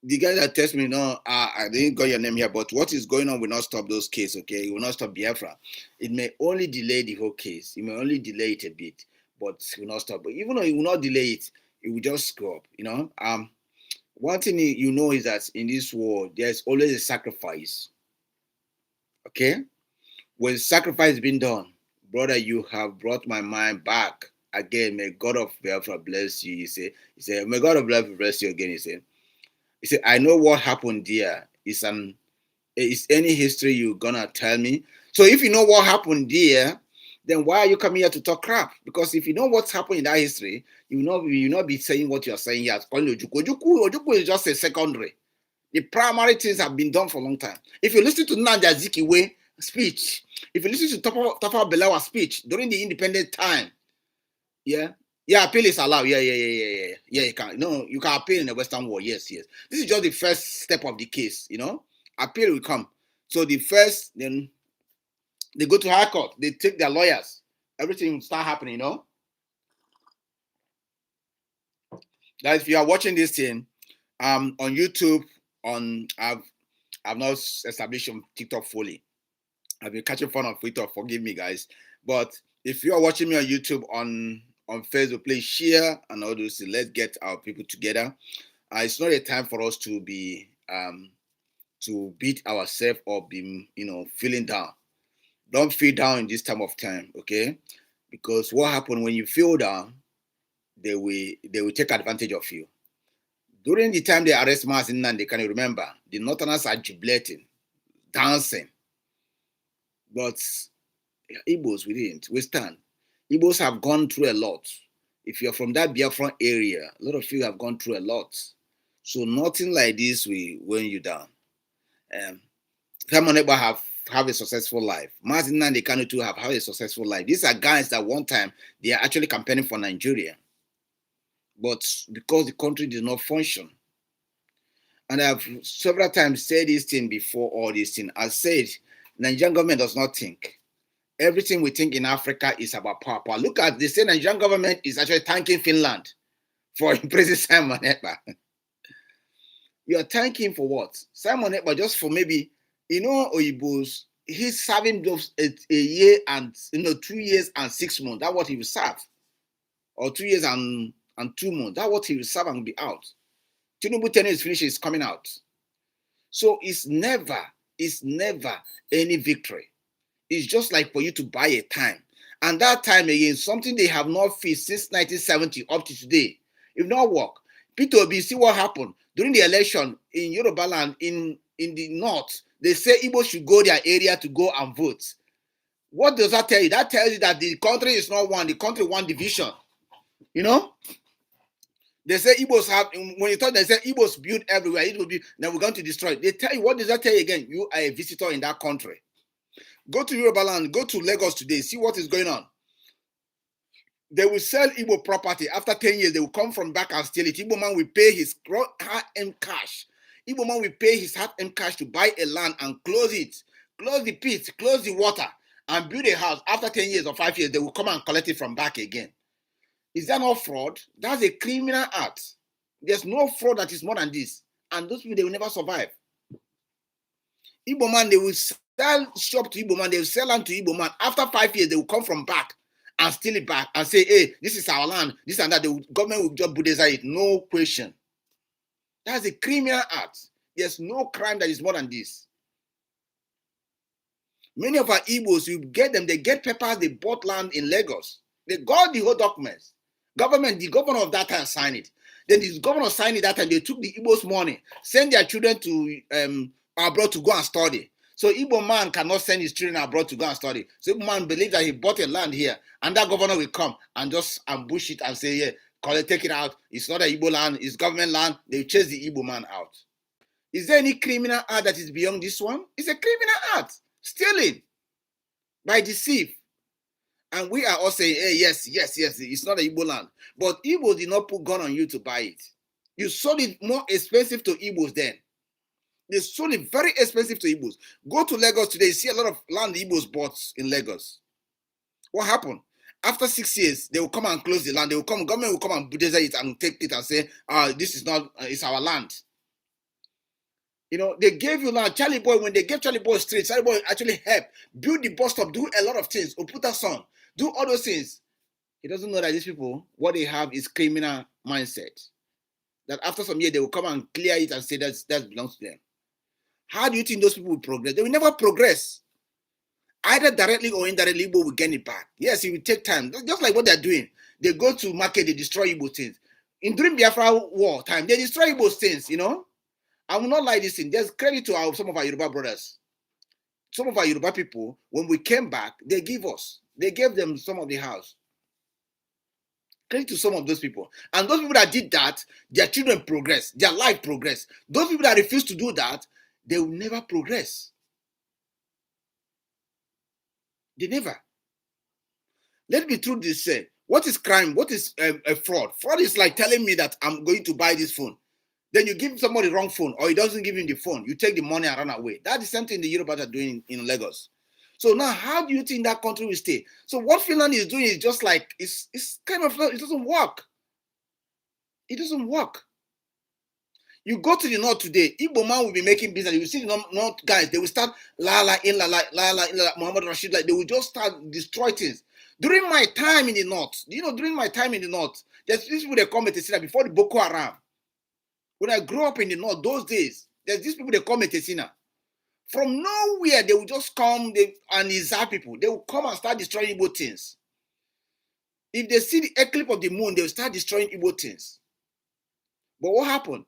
The guy that text me, no, I didn't got your name here, but what is going on will not stop those cases, okay? It will not stop Biafra. It may only delay the whole case. It may only delay it a bit, but it will not stop. But even though it will not delay it, it will just screw up, One thing is that in this war, there's always a sacrifice, okay? When sacrifice is being done, brother, you have brought my mind back. Again, may God of Biafra bless you. He said, may God of Biafra bless you again, He said, I know what happened there. Is any history you gonna tell me? So if you know what happened there, then why are you coming here to talk crap? Because if you know what's happened in that history, you will not be saying what you're saying here. Ojuku is just a secondary. The primary things have been done for a long time. If you listen to Nnamdi Azikiwe speech, if you listen to Tafawa Balewa speech during the independent time, appeal is allowed. Yeah. You can. No, you can appeal in the Western world. Yes. This is just the first step of the case. Appeal will come. So the first, then they go to High Court. They take their lawyers. Everything will start happening. Guys, if you are watching this thing, on YouTube, I've not established on TikTok fully. I've been catching fun on Twitter. Forgive me, guys. But if you are watching me on YouTube, on Facebook, please share and all those things. Let's get our people together. It's not a time for us to be to beat ourselves or be feeling down. Don't feel down in this time of time, okay? Because what happened when you feel down, they will take advantage of you. During the time they arrest Mazi Simon, can you remember? The Northerners are jubilating, dancing. But Igbos, we didn't. We stand. Igbos have gone through a lot. If you're from that Biafran area, a lot of you have gone through a lot. So nothing like this will weigh you down. Simon Ekpa have a successful life. Mazi Simon too have a successful life. These are guys that one time they are actually campaigning for Nigeria. But because the country did not function. And I've several times said this thing before all this thing. I said, Nigerian government does not think. Everything we think in Africa is about power. Look at the same Nigerian government is actually thanking Finland for imprisoning Simon Ekpa. You are thanking for what? Simon Ekpa just for maybe, Oyibos, he's serving those a year and 2 years and 6 months. That's what he will serve. Or 2 years and 2 months. That's what he will serve and be out. Tinubu tenure is finished, is coming out. So it's never any victory. It's just like for you to buy a time. And that time again, something they have not faced since 1970 up to today. If not work, Peter Obi, see what happened during the election in Yoruba land in the north. They say Igbo should go their area to go and vote. What does that tell you? That tells you that the country is not one. The country one division. They say Igbos have, when you talk, they say Igbos build everywhere. It will be, now we're going to destroy it. They tell you, what does that tell you again? You are a visitor in that country. Go to Yoruba land, go to Lagos today, see what is going on. They will sell Igbo property. After 10 years, they will come from back and steal it. Igbo man will pay his hard-earned cash. Igbo man will pay his hard-earned cash to buy a land and close it, close the pit, close the water, and build a house. After 10 years or 5 years, they will come and collect it from back again. Is that not fraud? That's a criminal act. There's no fraud that is more than this. And those people, they will never survive. Igbo man, they will sell shop to Igbo man. They will sell land to Igbo man. After 5 years, they will come from back and steal it back and say, hey, this is our land, this and that. The government will just bulldoze it. No question. That's a criminal act. There's no crime that is more than this. Many of our Igbos, you get them, they get papers, they bought land in Lagos. They got the whole documents. The governor of that time signed it. Then the governor signed it that time. They took the Igbos' money, send their children to abroad to go and study. So Igbo man cannot send his children abroad to go and study. So Igbo man believes that he bought a land here, and that governor will come and just ambush it and say, yeah, take it out. It's not a Igbo land, it's government land. They chase the Igbo man out. Is there any criminal act that is beyond this one? It's a criminal act. Stealing by deceit. And we are all saying, hey, yes, it's not an Igbo land. But Igbo did not put gun on you to buy it. You sold it more expensive to Igbos then. They sold it very expensive to Igbos. Go to Lagos today, you see a lot of land Igbos bought in Lagos. What happened? After 6 years, they will come and close the land. Government will come and bulldoze it and take it and say, this is not, it's our land. You know, they gave you land. Charlie Boy, when they gave Charlie Boy street, Charlie Boy actually helped build the bus stop, do a lot of things, Oputa son, do all those things. He doesn't know that these people, what they have is criminal mindset. That after some year, they will come and clear it and say that belongs to them. How do you think those people will progress? They will never progress. Either directly or indirectly, Igbo will get it back. Yes, it will take time. Just like what they're doing. They go to market, they destroy Igbo things. During Biafra war time, they destroy Igbo things, you know. I will not lie this thing. There's credit to some of our Yoruba brothers. Some of our Yoruba people, when we came back, they gave them some of the house. Credit to some of those people. And those people that did that, their children progress, their life progress. Those people that refuse to do that, they will never progress. They never. Let me truly say, what is crime? What is a fraud? Fraud is like telling me that I'm going to buy this phone. Then you give somebody the wrong phone, or he doesn't give him the phone. You take the money and run away. That's the same thing the Yoruba are doing in Lagos. So now, how do you think that country will stay? So what Finland is doing is just like, it's kind of, it doesn't work. It doesn't work. You go to the north today, Igbo man will be making business. You will see the north guys, they will start Muhammad Rashid, like they will just start destroy things. During my time in the north, there's these people that come to Tesina before the Boko Haram. When I grew up in the north, those days, there's these people that come to Tesina. From nowhere, they will just come and Iza people. They will come and start destroying Igbo things. If they see the eclipse of the moon, they will start destroying Igbo things. But what happened?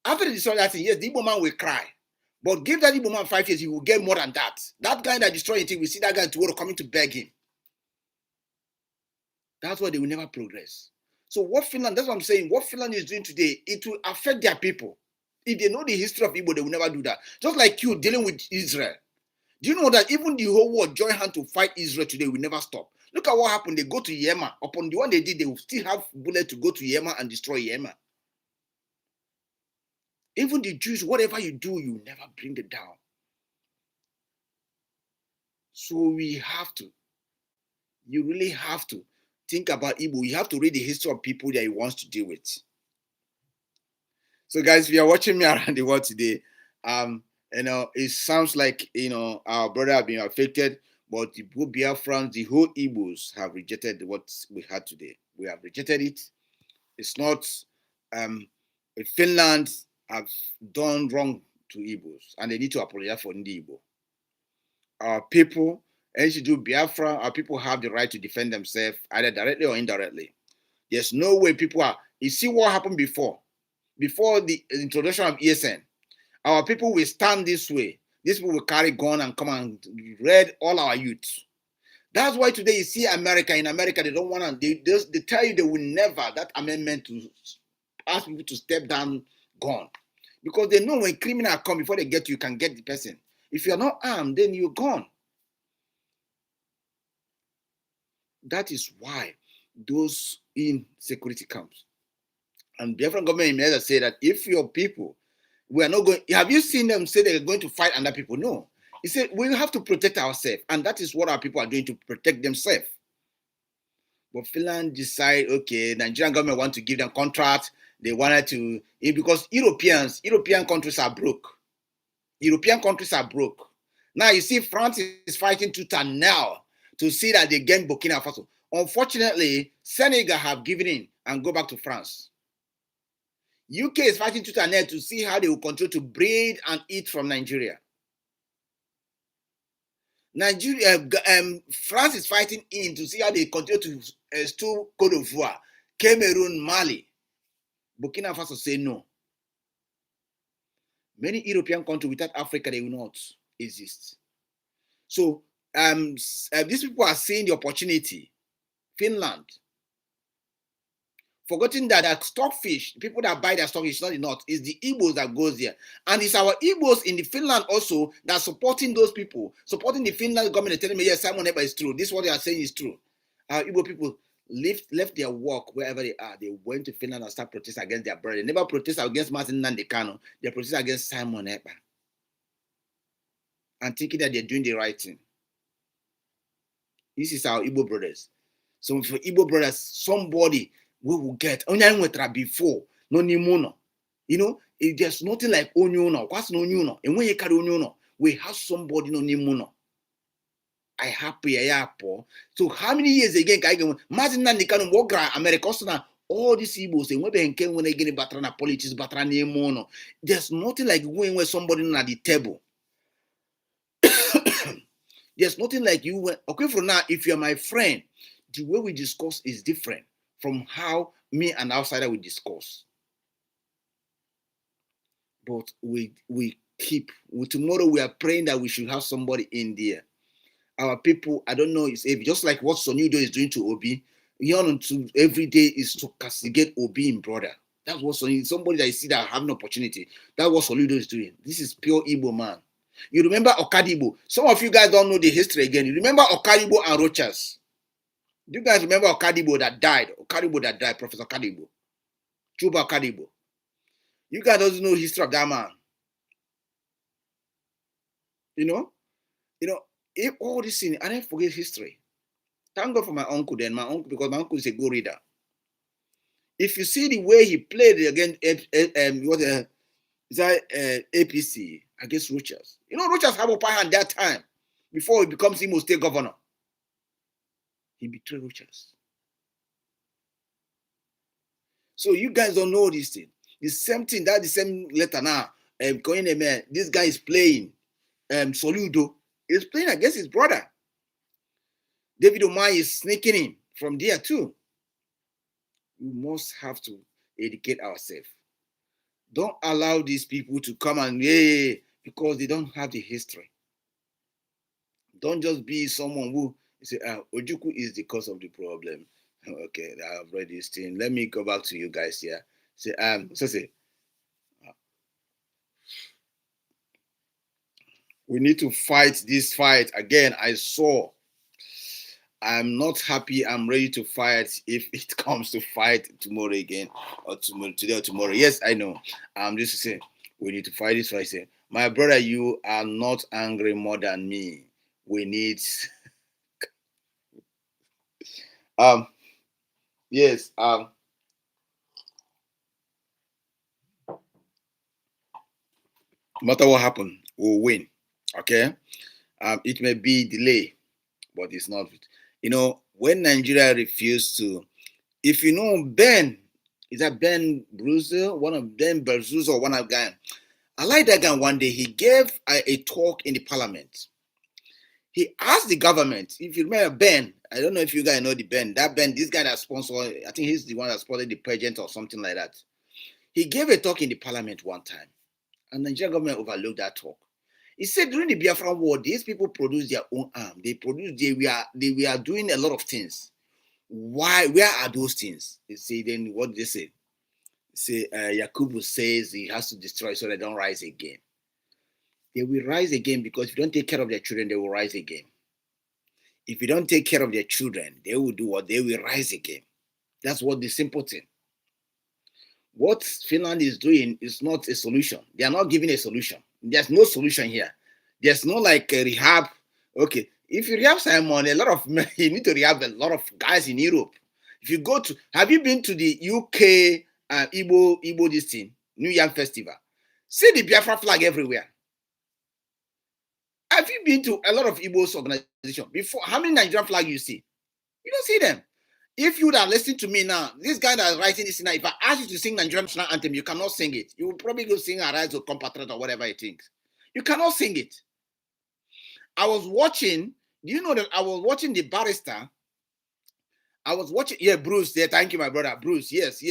After they destroy that thing, yes, the Igbo man will cry. But give that Igbo man 5 years, he will get more than that. That guy that destroyed it, we see that guy tomorrow coming to beg him. That's why they will never progress. So what Finland, that's what I'm saying, what Finland is doing today, it will affect their people. If they know the history of Igbo, they will never do that. Just like you dealing with Israel. Do you know that even the whole world join hand to fight Israel today will never stop? Look at what happened. They go to Yemen. Upon the one they did, they will still have bullets to go to Yemen and destroy Yemen. Even the Jews, whatever you do, you never bring them down. So we have to. You really have to think about Igbo. You have to read the history of people that he wants to deal with. So guys, if you are watching me around the world today, it sounds like, our brother have been affected, but the whole Biafrans, the whole Igbos have rejected what we had today. We have rejected it. It's not, Finland have done wrong to Igbos, and they need to apologize for the Igbo. Our people, and to do Biafra, our people have the right to defend themselves, either directly or indirectly. There's no way people are, you see what happened before the introduction of ESN, our people will stand this way. These people will carry gun and come and raid all our youth. That's why today you see America. In America, they don't want to, they tell you they will never, that amendment to ask people to step down gone. Because they know when criminals come, before they get you can get the person. If you're not armed, then you're gone. That is why those in security camps, and Biafran government in say that if your people, we are not going, have you seen them say they're going to fight other people? No. He said, we have to protect ourselves. And that is what our people are doing to protect themselves. But Finland decide, okay, Nigerian government want to give them contract. They wanted to, because European countries are broke. European countries are broke. Now you see France is fighting tooth and nail to see that they gain Burkina Faso. Unfortunately, Senegal have given in and go back to France. UK is fighting tooth and nail to see how they will continue to breed and eat from Nigeria. France is fighting in to see how they continue to steal Cote d'Ivoire, Cameroon, Mali. Burkina Faso say no. Many European countries without Africa, they will not exist. So these people are seeing the opportunity. Finland, Forgetting that stockfish, people that buy their stockfish, not enough. It's the Igbos that goes there. And it's our Igbos in the Finland also that supporting those people, supporting the Finland government, telling me, yes, Simon Ekpa is true. This is what they are saying is true. Our Igbo people left their work wherever they are. They went to Finland and start protesting against their brother. They never protest against Martin Nandekano. They protest against Simon Ekpa. And thinking that they're doing the right thing. This is our Igbo brothers. So for Igbo brothers, somebody we will get before no nimuno. You know, if there's nothing like onyuno, what's no onyuno? And when you carry onyuno, we have somebody no nimuno. I happy so how many years again can I go? Martin Nandekano Wogra America all these Igbos and when they get batrana politics batrana mono. There's nothing like going where somebody at the table. There's nothing like you went okay for now. If you're my friend, the way we discuss is different from how me and outsider will discuss. But we keep tomorrow we are praying that we should have somebody in there. Our people, I don't know, if just like what Sonido is doing to Obi, to every day is to castigate Obi in brother. That's what somebody that you see that have an opportunity. That's what Sonido is doing. This is pure Igbo man. You remember Okadibo? Some of you guys don't know the history again. You remember Okadibo and Rochas? Do you guys remember Okadibo that died? Professor Okadibo. Chuba Okadibo. You guys don't know the history of that man. You know, if all this thing, I didn't forget history. Thank God for my uncle then. My uncle, because my uncle is a good reader. If you see the way he played against APC against Rochas. You know, Rochas have upper hand that time before he becomes Imo State governor. He betrayed Rochas. So you guys don't know this thing. The same thing, that the same letter now. This guy is playing. Soludo is playing against his brother. David Omai is sneaking in from there too. We must have to educate ourselves. Don't allow these people to come and because they don't have the history. Don't just be someone who say Ojukwu is the cause of the problem. Okay, I've read this thing. Let me go back to you guys here. Say we need to fight this fight again. I'm not happy. I'm ready to fight if it comes to fight tomorrow again or today or tomorrow. Yes, I know. I'm just saying we need to fight this fight. Say, my brother, you are not angry more than me. We need yes, no matter what happens, we'll win. Okay. It may be delay, but it's not. You know, when Nigeria refused to, if you know Ben, is that Ben Bruzel, one of them Bruzel or one of them? I like that guy. One day he gave a talk in the parliament. He asked the government, if you remember Ben, I don't know if you guys know the Ben, this guy that sponsored, I think he's the one that sponsored the pageant or something like that. He gave a talk in the parliament one time, and the Nigerian government overlooked that talk. He said during the Biafran War, these people produced their own arm. They were doing a lot of things. Why? Where are those things? They say, then what did they say? Say Yakubu says he has to destroy so they don't rise again. They will rise again because if you don't take care of their children, they will rise again. If you don't take care of their children, they will do what? They will rise again. That's what the simple thing. What Finland is doing is not a solution. They are not giving a solution. There's no solution here. There's no like a rehab. Okay, if you rehab Simon, you need to rehab a lot of guys in Europe. If you go to, have you been to the UK Igbo this thing, New Yam Festival? See the Biafra flag everywhere. Have you been to a lot of Igbo's organization before? How many Nigerian flag you see? You don't see them. If you are listening to me now, this guy that is writing this now, if I ask you to sing Nigerian national anthem, you cannot sing it. You will probably go sing Arise or Compatriot or whatever it thinks. You cannot sing it. I was watching, do you know that I was watching the barrister? I was watching, yeah, Bruce, yeah, thank you, my brother. Bruce, yes.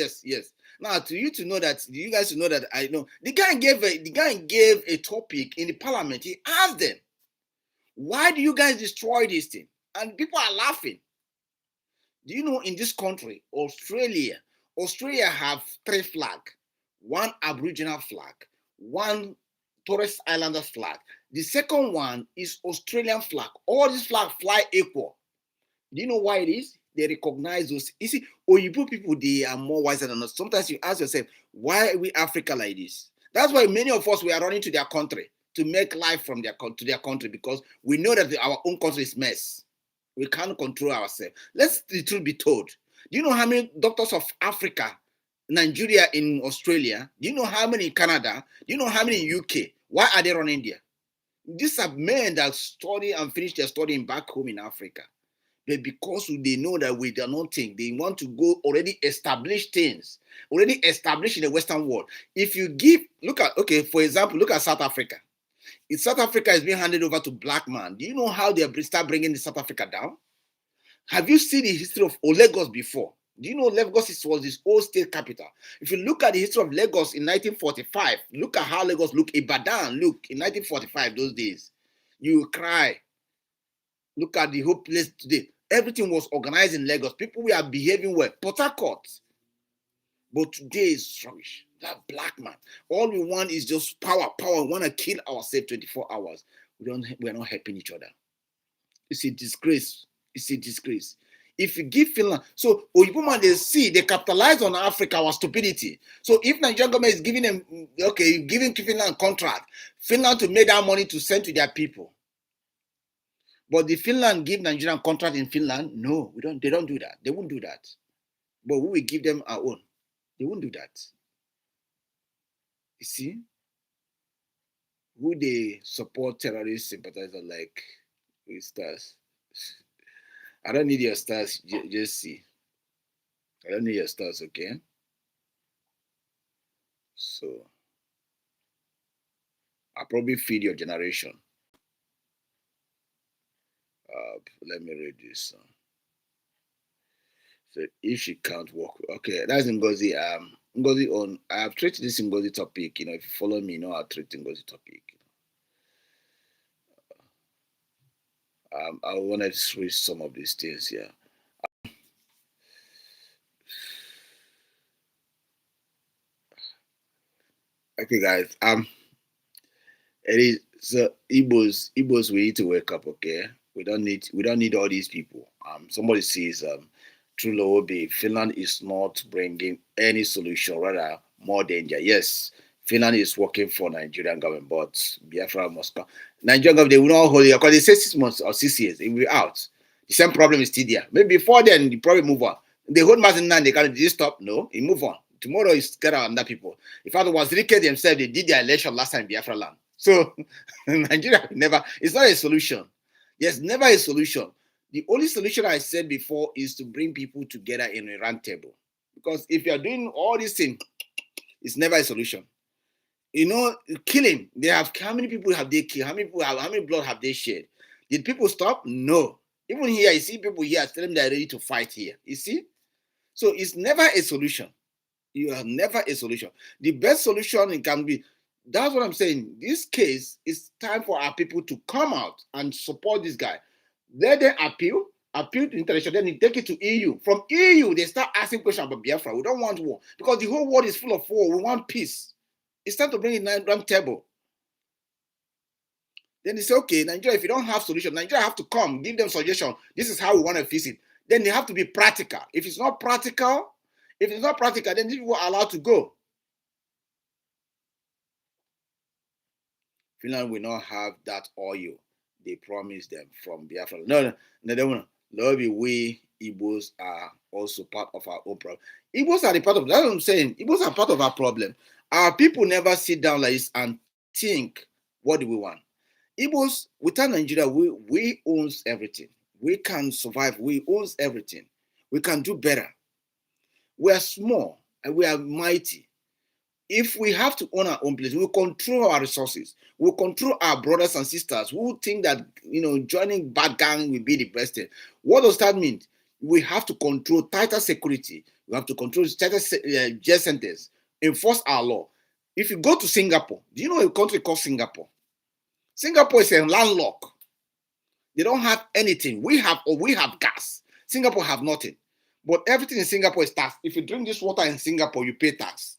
Now, to you to know that, you guys to know that I know, the guy gave a topic in the parliament. He asked them, why do you guys destroy this thing? And people are laughing. Do you know in this country, Australia, Australia have 3 flags. One Aboriginal flag, one Torres Islander flag. The second one is Australian flag. All these flags fly equal. Do you know why it is? They recognize those. You see, Oyibo people, they are more wiser than us. Sometimes you ask yourself, why are we Africa like this? That's why many of us, we are running to their country to make life from their country, because we know that our own country is mess. We can't control ourselves. Let's the truth be told. Do you know how many doctors of Africa, Nigeria, in Australia? Do you know how many in Canada? Do you know how many in UK? Why are they running there? These are men that study and finish their studying back home in Africa. But because they know that we do not think, they want to go already established things, already established in the Western world. If you give, look at, okay, for example, look at South Africa. If South Africa is being handed over to black man, do you know how they start bringing the South Africa down? Have you seen the history of Lagos before? Do you know Lagos was this old state capital? If you look at the history of Lagos in 1945, look at how Lagos looked, Ibadan look in 1945, those days. You will cry. Look at the whole place today. Everything was organized in Lagos. People were behaving well. Port Harcourt. But today is rubbish. That black man. All we want is just power. Power. We want to kill ourselves 24 hours. We're not helping each other. It's a disgrace. It's a disgrace. If you give Finland, so Oyibo man, they capitalize on Africa, our stupidity. So if Nigerian government is giving them, okay, giving Finland contract, Finland to make that money to send to their people. But the Finland give Nigerian contract in Finland? No, we don't. They don't do that. They won't do that. But we will give them our own. They won't do that. You see, who they support terrorist sympathizers like with stars. I don't need your stars. Just see. I don't need your stars. Okay. So I'll probably feed your generation. Let me read this. So if she can't work, okay, that's Ngozi. Ngozi on. I have treated this Ngozi topic. If you follow me, I'll treat Ngozi topic. I want to read some of these things here. Okay, guys. It is so Igbos. We need to wake up. Okay, we don't need all these people. Somebody says through Lowobe, Finland is not bringing any solution, rather more danger. Yes, Finland is working for Nigerian government, but Biafra must come. Nigerian government, they will not hold it because they say 6 months or 6 years, it will be out. The same problem is still there. Maybe before then, they probably move on. They hold Mazi Simon, they can't just stop. No, it move on. Tomorrow is get out under people. In fact, it was Rike themselves, they did their election last time in Biafra land. So Nigeria never, it's not a solution. There's never a solution. The only solution I said before is to bring people together in a round table. Because if you're doing all these things, it's never a solution. Killing. They have how many people have they killed? How many blood have they shed? Did people stop? No. Even here, you see people here telling them they're ready to fight here. You see? So it's never a solution. You are never a solution. The best solution it can be. That's what I'm saying. This case, it's time for our people to come out and support this guy. Let them appeal to international, then they take it to EU. From EU, they start asking questions about Biafra. We don't want war because the whole world is full of war. We want peace. It's time to bring it in round table. Then they say, okay, Nigeria, if you don't have solution, Nigeria have to come, give them suggestion. This is how we want to fix it. Then they have to be practical. If it's not practical, then these people are allowed to go. Finland will not have that oil they promised them from Biafra. No, they won't. We Igbos are also part of our own problem. Igbos are the part of, that's what I'm saying. Igbos are part of our problem. Our people never sit down like this and think, what do we want? Igbos, without Nigeria, we own everything. We can survive. We own everything. We can do better. We are small and we are mighty. If we have to own our own place, we'll control our resources. We'll control our brothers and sisters who think that, joining bad gang will be the best thing. What does that mean? We have to control tighter security. We have to control tighter jail centers, enforce our law. If you go to Singapore, do you know a country called Singapore? Singapore is a landlocked. They don't have anything. We have gas. Singapore have nothing. But everything in Singapore is tax. If you drink this water in Singapore, you pay tax.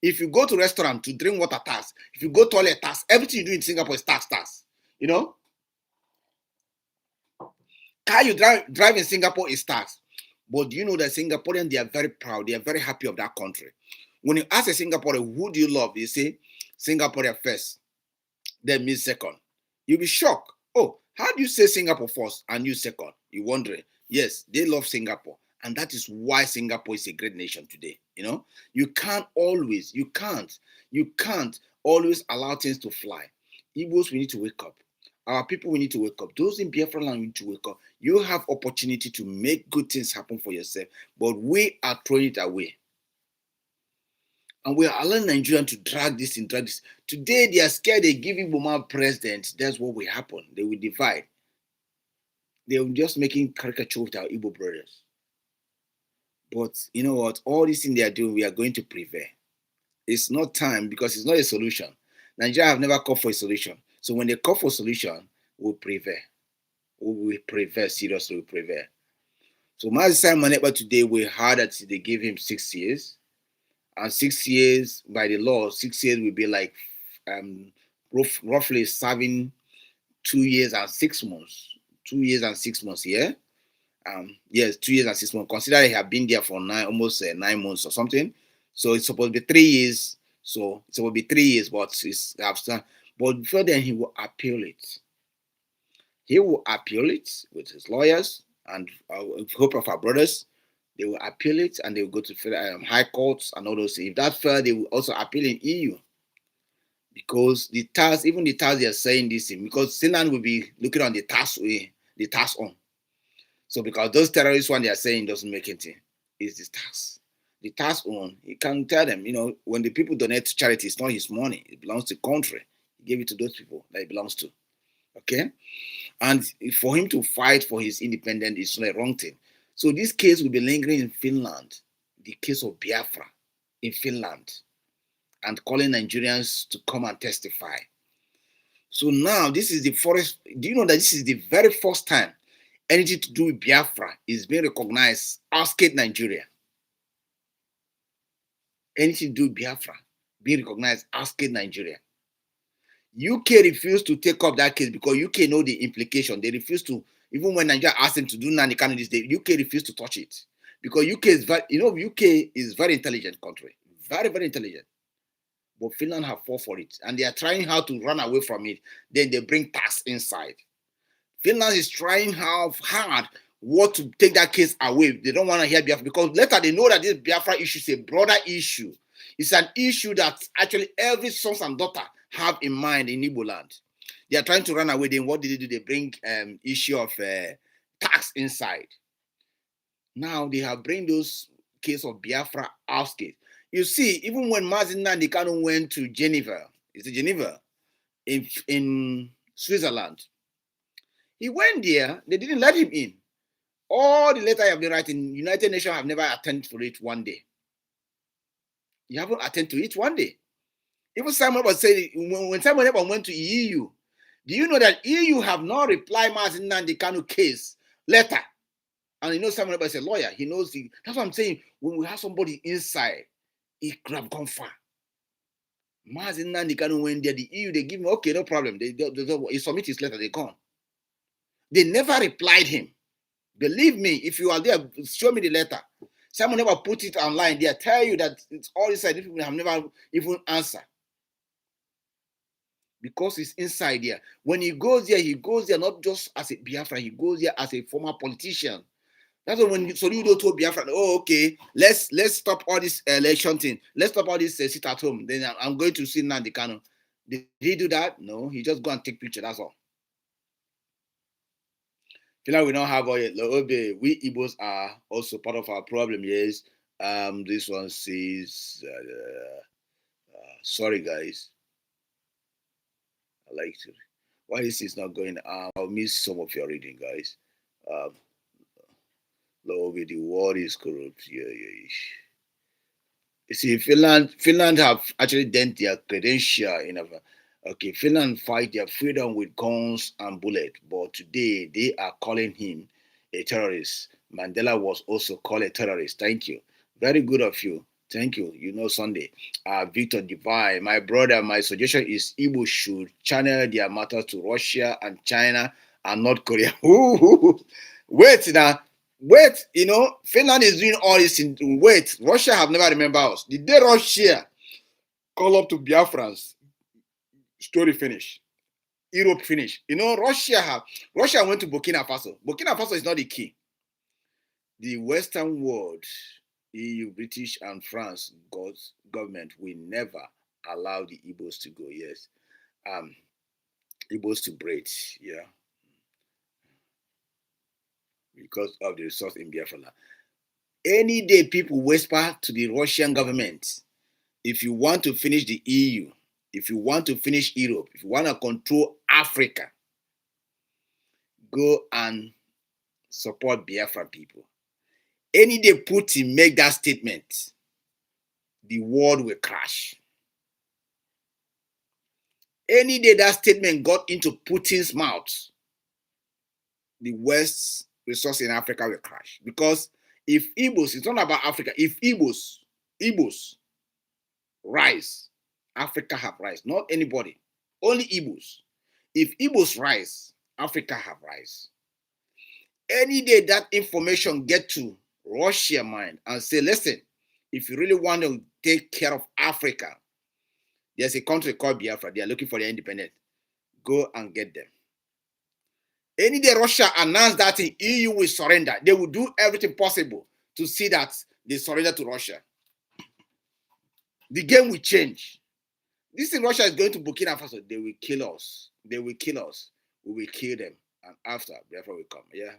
If you go to restaurant to drink water, tax. If you go toilet, tax. Everything you do in Singapore is tax. You know? Car you drive in Singapore is tax. But do you know that Singaporeans, they are very proud. They are very happy of that country. When you ask a Singaporean, who do you love? You say, Singaporean first, then me second. You'll be shocked. Oh, how do you say Singapore first and you second? You're wondering. Yes, they love Singapore. And that is why Singapore is a great nation today. You know, you can't always always allow things to fly. Igbos, we need to wake up. Our people, we need to wake up. Those in Biafra land, we need to wake up. You have opportunity to make good things happen for yourself, but we are throwing it away. And we are allowing Nigerians to drag this. Today, they are scared they give Igbo president. That's what will happen. They will divide. They will just making caricature with our Igbo brothers. But you know what? All these things they are doing, we are going to prevail. It's not time because it's not a solution. Nigeria have never called for a solution. So when they call for a solution, we'll prevail. We will prevail, seriously, we will prevail. So Mazi Simon Ekpa today, we heard that they gave him 6 years. And 6 years, by the law, 6 years will be like roughly serving 2 years and 6 months. 2 years and 6 months, yeah? Yes, 2 years and 6 months. Consider he have been there for almost 9 months or something. So it's supposed to be 3 years. So it's supposed to be 3 years, but it's after. But before then, he will appeal it. He will appeal it with his lawyers and with hope of our brothers. They will appeal it and they will go to high courts and all those things. If that fails, they will also appeal in EU. Because the tax, even the tax they are saying this thing, because Finland will be looking on the tax on. So because those terrorists one they are saying doesn't make anything, it's the tax. The tax on, you can tell them, you know, when the people donate to charity, it's not his money, it belongs to the country. He gave it to those people that it belongs to. Okay? And for him to fight for his independence is not a wrong thing. So this case will be lingering in Finland, the case of Biafra in Finland, and calling Nigerians to come and testify. So now this is the first, do you know that this is the very first time anything to do with Biafra is being recognized outside Nigeria? Anything to do with Biafra being recognized outside Nigeria. UK refused to take up that case because UK know the implication. They refused to, even when Nigeria asked them to do Nani candidates, the UK refused to touch it. Because UK is very, you know, UK is very intelligent country. Very, very intelligent. But Finland have fought for it. And they are trying how to run away from it. Then they bring tax inside. Finland is trying hard what to take that case away. They don't want to hear Biafra because later they know that this Biafra issue is a broader issue. It's an issue that actually every son and daughter have in mind in Igbo land. They are trying to run away. Then what did they do? They bring issue of tax inside. Now they have bring those case of Biafra outskirts. You see, even when Mazi Simon went to Geneva, in Switzerland, he went there. They didn't let him in. All the letter I have been writing, United Nations have never attended for it one day. You haven't attended to it one day. Even Simon was saying, when Simon went to EU, do you know that EU have not replied Mazi Simon case letter? And you know Simon is a lawyer. He knows that's what I'm saying. When we have somebody inside, it could have gone far. Mazi Simon went there, the EU, they give him, okay, no problem. He submit his letter, they gone. They never replied him. Believe me, if you are there, show me the letter. Simon never put it online. They tell you that it's all inside. People have never even answered. Because it's inside there. When he goes there not just as a Biafra, he goes there as a former politician. That's why when Soludo told Biafra, oh, okay, let's stop all this election thing. Let's stop all this sit at home. Then I'm going to see Nnamdi Kanu. Did he do that? No, he just go and take picture. That's all. Now we don't have all yet. We Igbos are also part of our problem. Yes. This one says, sorry guys. I like to. Why this is not going? I'll miss some of your reading, guys. The world is corrupt. Yeah. You see, Finland have actually done their credential in okay, Finland fight their freedom with guns and bullets, but today they are calling him a terrorist. Mandela was also called a terrorist. Thank you. Very good of you. Thank you. You know, Sunday. Victor Divine, my brother, my suggestion is Igbo should channel their matters to Russia and China and North Korea. Ooh, wait now. Wait, Finland is doing all this. Wait, Russia have never remembered us. The day Russia call up to Biafrans, story finish. Europe finish. Russia went to Burkina Faso. Burkina Faso is not the key. The Western world, EU, British, and France government will never allow the Igbos to go. Yes, Igbos to breed. Yeah, because of the resource in Biafra. Any day, people whisper to the Russian government, if you want to finish the EU, if you want to finish Europe, if you want to control Africa, go and support Biafra people. Any day Putin make that statement, the world will crash. Any day that statement got into Putin's mouth, the West's resource in Africa will crash. Because if Igbos, it's not about Africa, if Igbos rise, Africa have rise. Not anybody, only Igbos. If Igbos rise, Africa have rise. Any day that information get to Russia mind and say, listen, if you really want to take care of Africa, there's a country called Biafra. They are looking for their independence. Go and get them. Any day Russia announced that the EU will surrender, they will do everything possible to see that they surrender to Russia. The game will change. This in Russia is going to Burkina Faso. They will kill us. They will kill us. We will kill them. And after, Biafra will come. Yeah.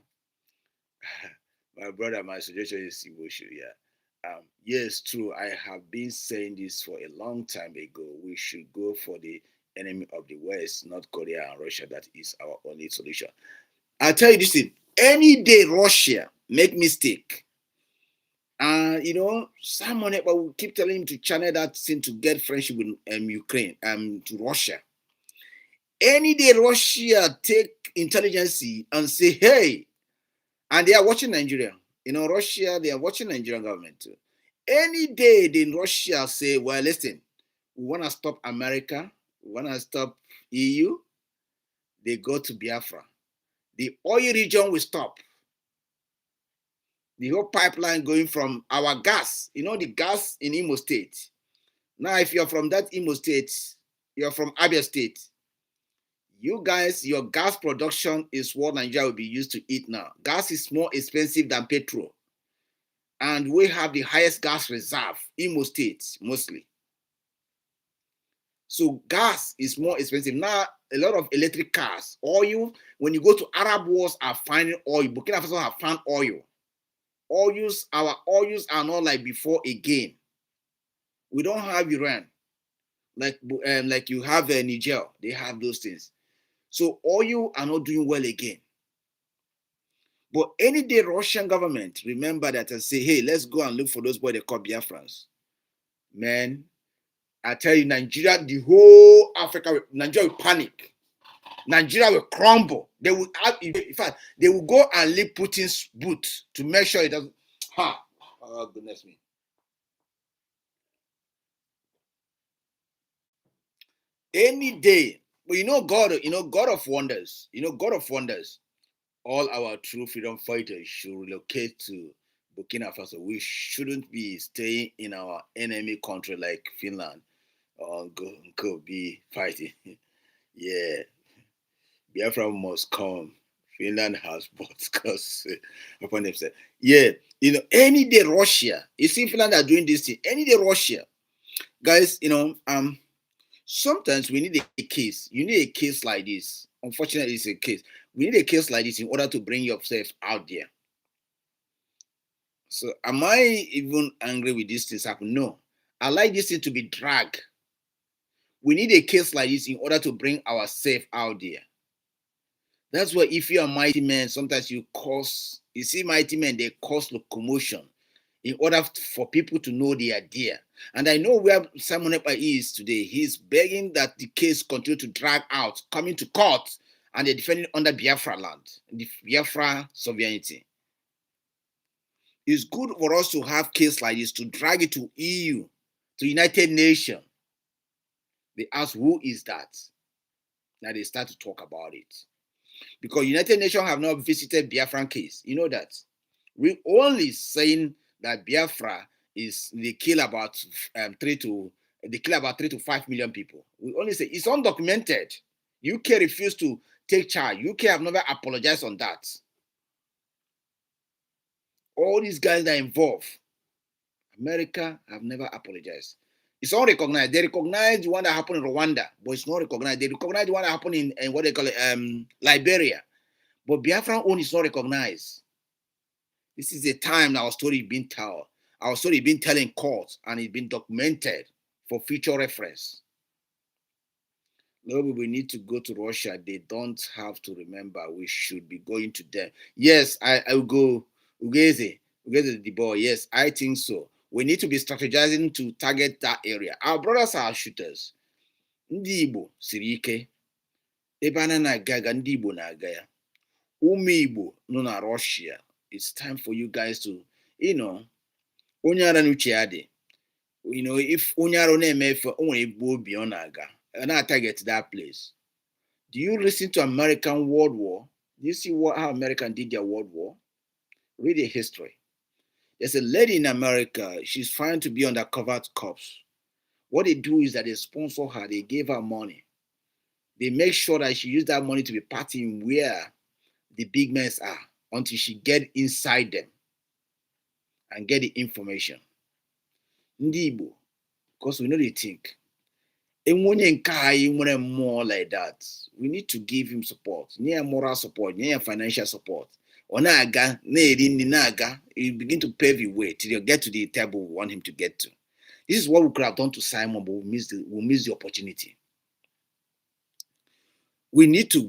My brother, my suggestion is yeah. Yes, true. I have been saying this for a long time ago. We should go for the enemy of the West, North Korea and Russia. That is our only solution. I'll tell you this thing. Any day Russia make mistake, and Simon Ekpa will keep telling him to channel that thing to get friendship with Ukraine to Russia. Any day Russia take intelligence and say, hey, and they are watching Nigeria. Russia, they are watching Nigerian government too. Any day the Russia say, well, listen, we want to stop America, we want to stop EU, they go to Biafra. The oil region will stop. The whole pipeline going from our gas, the gas in Imo State. Now, if you're from that Imo State, you're from Abia State, you guys, your gas production is what Nigeria will be used to eat now. Gas is more expensive than petrol. And we have the highest gas reserve, Imo State, mostly. So gas is more expensive. Now, a lot of electric cars, oil, when you go to Arab wars, are finding oil. Burkina Faso have found oil. Our oils are not like before again. We don't have Iran. Like you have Niger, they have those things. So oil are not doing well again. But any day Russian government remember that and say, hey, let's go and look for those boys they call Biafrans. Man, I tell you, Nigeria, the whole Africa, Nigeria will panic. Nigeria will crumble. They will have, in fact, they will go and leave Putin's boot to make sure it doesn't. Oh, goodness me. Any day, but God, God of wonders, God of wonders, all our true freedom fighters should relocate to Burkina Faso. We shouldn't be staying in our enemy country like Finland or go be fighting. Yeah, Biafra must come. Finland has bought curse upon themselves. Yeah, any day Russia, you see Finland are doing this thing. Any day Russia, guys, sometimes we need a case. You need a case like this. Unfortunately, it's a case. We need a case like this in order to bring yourself out there. So, am I even angry with these things happen? No. I like this thing to be dragged. We need a case like this in order to bring ourselves out there. That's why if you are mighty men, sometimes you see mighty men, they cause locomotion in order for people to know they are there. And I know where Simon Ekpa is today. He's begging that the case continue to drag out, coming to court, and they're defending under Biafra land, the Biafra sovereignty. It's good for us to have case like this, to drag it to EU, to United Nations. They ask, who is that? Now they start to talk about it. Because United Nations have not visited Biafran case. You know that. We only saying that Biafra is they kill about 3 to 5 million people. We only say it's undocumented. UK refused to take charge. UK have never apologized on that. All these guys that are involved, America have never apologized. It's all recognized. They recognize the one that happened in Rwanda, but it's not recognized. They recognize the one that happened in what they call it, Liberia. But Biafran own is not recognized. This is a time our story being told. Our story being told in court, and it's been documented for future reference. No, we need to go to Russia. They don't have to remember. We should be going to them. Yes, I will go. Ugeze the boy. Yes, I think so. We need to be strategizing to target that area. Our brothers are shooters. Ndị Igbo siri ike. Ebe a na-aga ndị Igbo na-aga ya. Ụmụ Igbo nọ na Russia. It's time for you guys to, onye ara n'uche ya dị. If onye ara na-eme efe, o nwere ebe obi ọ na-aga. And I target that place. Do you listen to American World War? Do you see how American did their World War? Read the history. There's a lady in America. She's trying to be undercover cops. What they do is that they sponsor her. They give her money. They make sure that she uses that money to be partying where the big men are until she get inside them and get the information. Ndị Igbo, because we know they think. And when you more like that, we need to give him support. Near moral support, near financial support. Onaga, naga, you begin to pave the way till you get to the table we want him to get to. This is what we could have done to Simon, but we'll miss the opportunity. We need to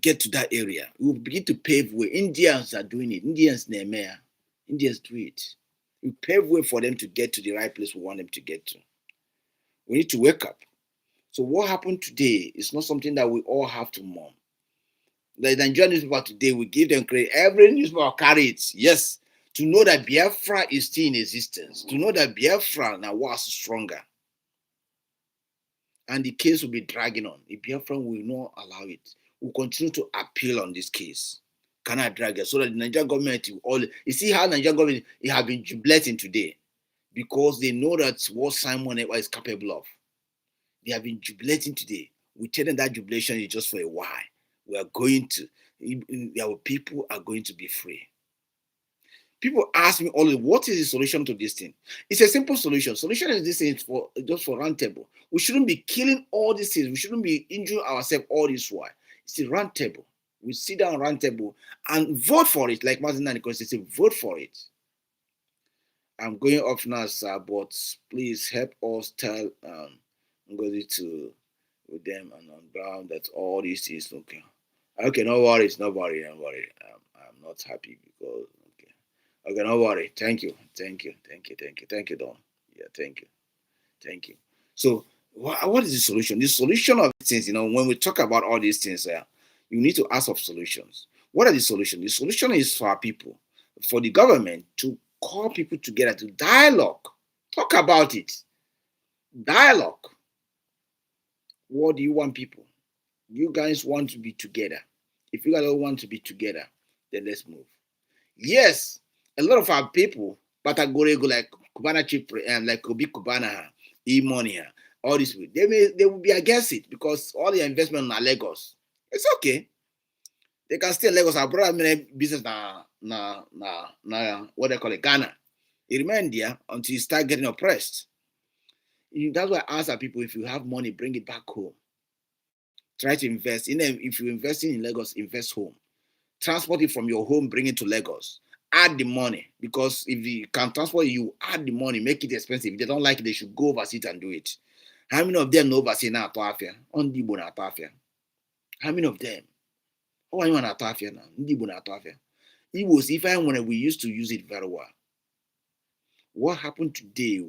get to that area. We'll begin to pave way. Indians are doing it. Indians do it. We pave way for them to get to the right place we want them to get to. We need to wake up. So what happened today is not something that we all have to mourn. The Nigerian newspaper today, we give them credit. Every newspaper carry it. Yes, to know that Biafra is still in existence. To know that Biafra now was stronger. And the case will be dragging on. The Biafra will not allow it. We'll continue to appeal on this case. Cannot drag it. So that the Nigerian government will all... You see how the Nigerian government have been jubilating today. Because they know that what Simon Ekpa is capable of. They have been jubilating today. We tell them that jubilation is just for a while. We are going to, our people are going to be free. People ask me always, what is the solution to this thing? It's a simple solution. Solution is this thing just for round table. We shouldn't be killing all these things. We shouldn't be injuring ourselves all this while. It's a round table. We sit down round table and vote for it, like Mazi Simon Ekpa said, vote for it. I'm going off now, sir, but please help us tell Ngozi to with them and on ground that all this is okay. Okay, no worries, don't worry. I'm not happy because okay, no worry. Thank you, Don. Yeah, thank you. So, what is the solution? The solution of things, when we talk about all these things, you need to ask of solutions. What are the solutions? The solution is for our people, for the government to call people together to dialogue, talk about it, dialogue. What do you want, people? You guys want to be together. If you guys don't want to be together, then let's move. Yes, a lot of our people, but I go like Kubana Chief, like Kobi Kubana, E-Money, all this, they will be against it because all the investment in Lagos. It's okay. They can stay in Lagos. Our brother business na what they call it, Ghana. It remain there until you start getting oppressed. That's why I ask our people, if you have money, bring it back home. Try to invest in them. If you're investing in Lagos, invest home. Transport it from your home, bring it to Lagos. Add the money, because if you can transport it, you add the money, make it expensive. If they don't like it, they should go overseas and do it. How many of them know overseas now? On the bona tafia. How many of them? Oh, I want to tafia now. Ndi bona tafia. It was if I wanted, we used to use it very well. What happened today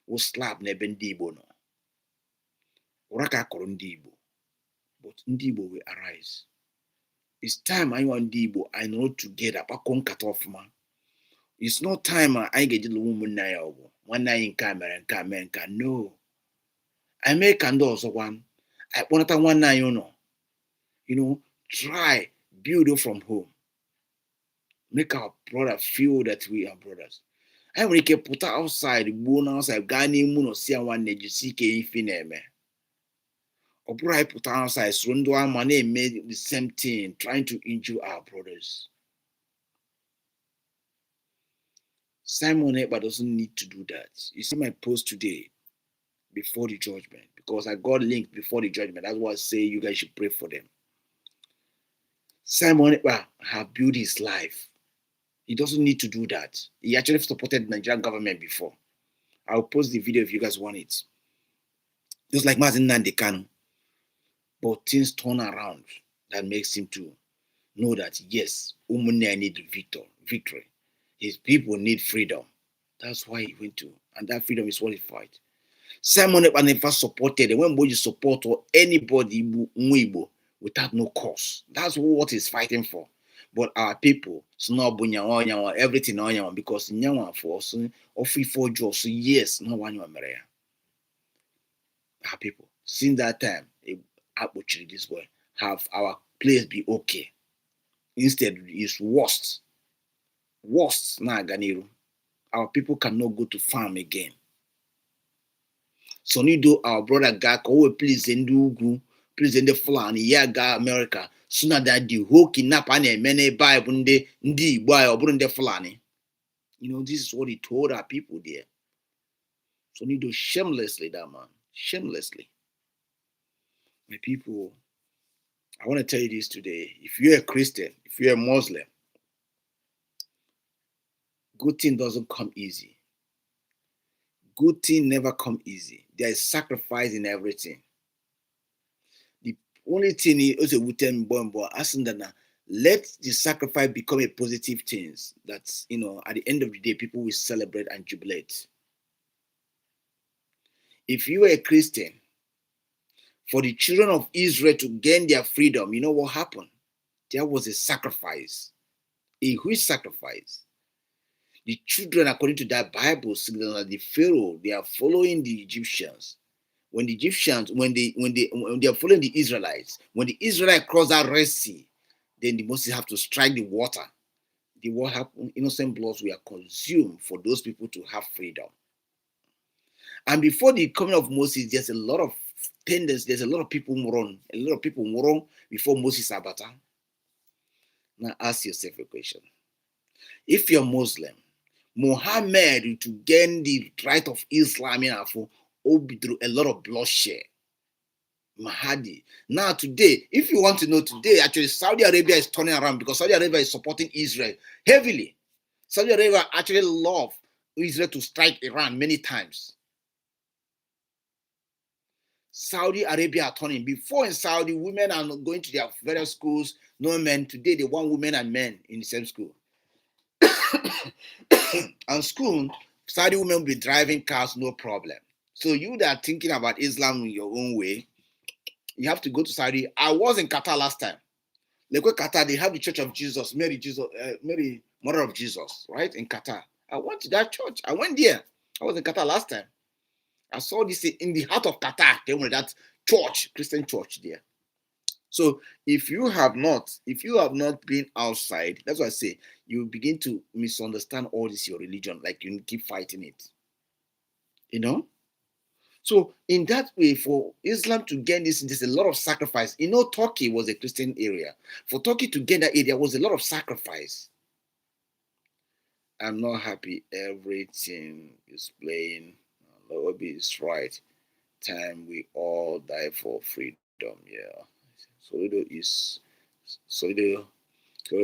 was slap nebendibo no. Uraka korundibo. But Ndibo will arise. It's time I want Ndibo, I know together, but con cut off man. It's not time I get the woman now. One night in camera and camera. No. I make and also one. I want to one night, try build from home. Make our brother feel that we are brothers. I will put outside, bone outside, Gani Muno, see one neji fineme. Or bright put outside, Surundwa money made the same thing, trying to injure our brothers. Simon Ekpa doesn't need to do that. You see my post today before the judgment, because I got linked before the judgment. That's why I say you guys should pray for them. Simon Ekpa have built his life. He doesn't need to do that. He actually supported the Nigerian government before. I'll post the video if you guys want it. Just like Mazi Simon Ekpa Finland. But things turn around that makes him to know that yes, Umune need victory. His people need freedom. That's why he went to, and that freedom is what he fight. Simon Ekpa never supported it. When you support or anybody without no cause, that's what he's fighting for. But our people, snob everything on because nyawa for us, or free for jobs, so yes, no one Maria. Our people, since that time, actually this way, have our place be okay. Instead, it's worst. Worst na Ganiru. Our people cannot go to farm again. So nido our brother Gak, oh please in Dugu, please in the Fulani, Yaga America. Sooner that the whole kidnap and many buy bunde ndi boy or bunde Fulani. This is what he told our people there. So nido shamelessly that man. Shamelessly. My people, I want to tell you this today. If you're a Christian, if you're a Muslim, good thing doesn't come easy. Good thing never come easy. There is sacrifice in everything. The only thing is also we tell me, let the sacrifice become a positive thing. That's at the end of the day, people will celebrate and jubilate. If you are a Christian, for the children of Israel to gain their freedom, you know what happened? There was a sacrifice, a huge sacrifice. The children, according to that Bible, signal that the Pharaoh, they are following the Egyptians. When the Egyptians, when they are following the Israelites, when the Israelites cross that Red Sea, then the Moses have to strike the water. The what happened? Innocent bloods were consumed for those people to have freedom. And before the coming of Moses, there's a lot of tenders. There's a lot of people moron. A lot of people moron before Moses Abata. Now ask yourself a question. If you're Muslim, Muhammad to gain the right of Islam will be through a lot of bloodshed. Mahdi. Now today, if you want to know today, actually Saudi Arabia is turning around because Saudi Arabia is supporting Israel heavily. Saudi Arabia actually love Israel to strike Iran many times. Saudi Arabia are turning. Before in Saudi, women are going to their various schools, no men. Today they want women and men in the same school. And school, Saudi women will be driving cars, no problem. So you that are thinking about Islam in your own way, you have to go to Saudi. I was in Qatar last time. Like Qatar, they have the Church of Jesus, Mary, Mother of Jesus, right? In Qatar. I went to that church. I went there. I was in Qatar last time. I saw this in the heart of Qatar. They were that church, Christian church there. So if you have not been outside, that's what I say, you begin to misunderstand all this your religion, like you keep fighting it. So in that way, for Islam to gain this, there's a lot of sacrifice. Turkey was a Christian area. For Turkey to gain that area was a lot of sacrifice. I'm not happy. Everything is playing. Lord is right. Time we all die for freedom. Yeah. So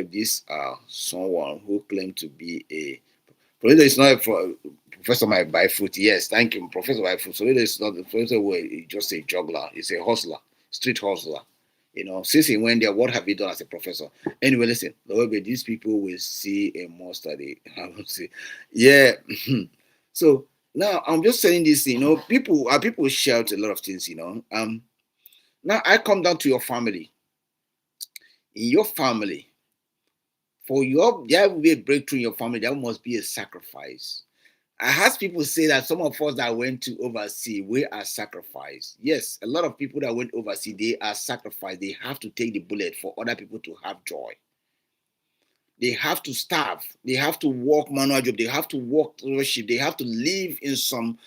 these are someone who claim to be a Solido is not a professor might buy fruit. Yes, thank you, Professor buy fruit. Solido is not the professor who just a juggler. He's a hustler, street hustler. Since he went there, what have you done as a professor? Anyway, listen, these people will see a more study. I would say, yeah. So now I'm just saying this. People shout a lot of things. Now I come down to your family. In your family, For there will be a breakthrough in your family, there must be a sacrifice. I heard people say that some of us that went to overseas, we are sacrificed. Yes, a lot of people that went overseas, they are sacrificed. They have to take the bullet for other people to have joy. They have to starve. They have to work manual job. They have to work worship. They have to live in some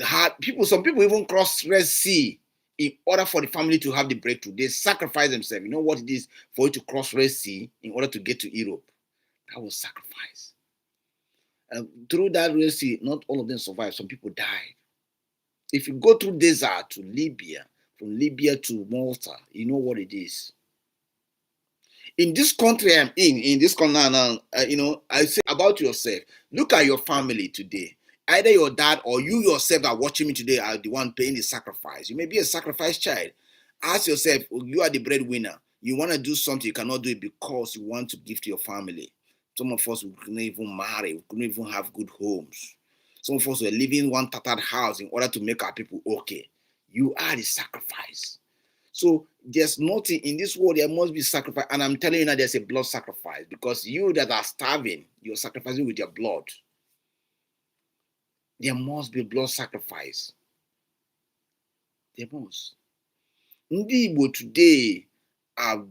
hard people. Some people even cross Red Sea in order for the family to have the breakthrough. They sacrifice themselves. You know what it is for you to cross Red Sea in order to get to Europe? That was sacrifice. Through that Red Sea, not all of them survived. Some people died. If you go through desert to Libya, from Libya to Malta, you know what it is. In this country I'm in this country now, I say about yourself. Look at your family today. Either your dad or you yourself that are watching me today are the one paying the sacrifice. You may be a sacrifice child. Ask yourself, you are the breadwinner. You want to do something, you cannot do it because you want to give to your family. Some of us, we couldn't even marry, we couldn't even have good homes. Some of us were living in one tattered house in order to make our people okay. You are the sacrifice. So there's nothing in this world, there must be sacrifice. And I'm telling you now, there's a blood sacrifice because you that are starving, you're sacrificing with your blood. There must be blood sacrifice. There must. Ndị Igbo today are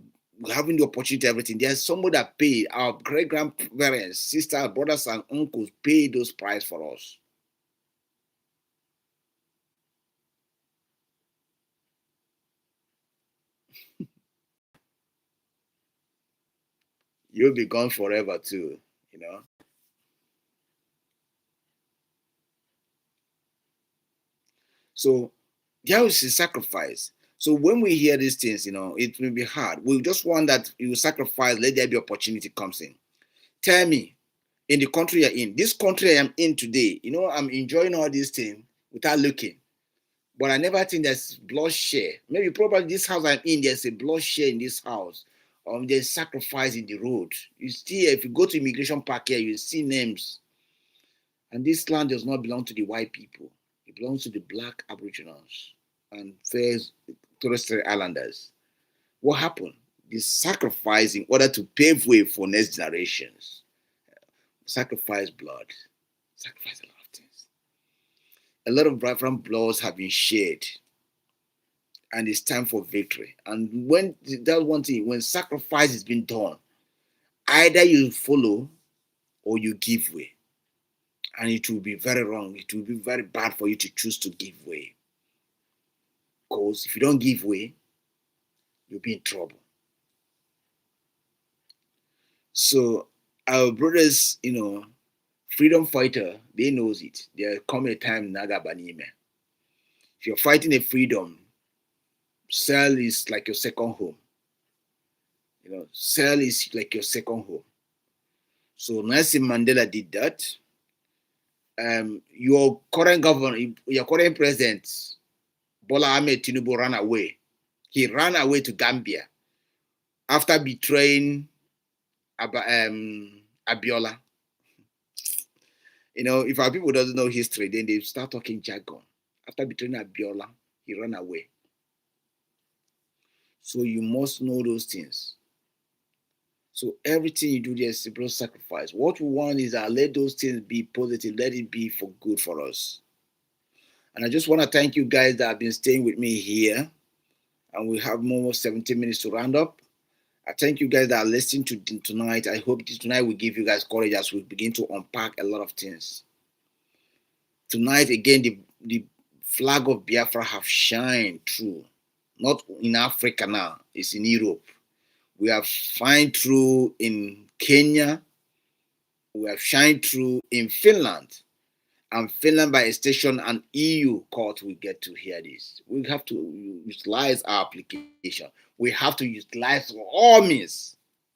having the opportunity, everything. There's somebody that paid, our great grandparents, sisters, brothers, and uncles paid those price for us. You'll be gone forever too, you know. So there is a sacrifice. So when we hear these things, it will be hard. We just want that you sacrifice, let there be opportunity comes in. Tell me, in the country you're in, this country I am in today, I'm enjoying all these things without looking. But I never think there's bloodshed. Maybe probably this house I'm in, there's a bloodshed in this house. There's sacrifice in the road. You see, if you go to immigration park here, you see names. And this land does not belong to the white people. It belongs to the black aboriginals and first Torres Strait Islanders. What happened? The sacrifice in order to pave way for next generations. Sacrifice blood. Sacrifice a lot of things. A lot of different bloods have been shed. And it's time for victory. And when that's one thing, when sacrifice is being done, either you follow or you give way. And it will be very wrong. It will be very bad for you to choose to give way. Because if you don't give way, you'll be in trouble. So our brothers, freedom fighter, they knows it. There come a time naga banime. If you're fighting a freedom, cell is like your second home. Cell is like your second home. So Nelson Mandela did that. Your current governor, your current president, Bola Ahmed Tinubu ran away. He ran away to Gambia after betraying Abiola. If our people doesn't know history, then they start talking jargon. After betraying Abiola, he ran away. So you must know those things. So everything you do, there's a blood sacrifice. What we want is that let those things be positive. Let it be for good for us. And I just want to thank you guys that have been staying with me here. And we have more 17 minutes to round up. I thank you guys that are listening to tonight. I hope tonight will give you guys courage as we begin to unpack a lot of things. Tonight, again, the flag of Biafra have shined through. Not in Africa now, it's in Europe. We have shined through in Kenya. We have shined through in Finland. And Finland, by extension, an EU court will get to hear this. We have to utilize our application. We have to utilize all means.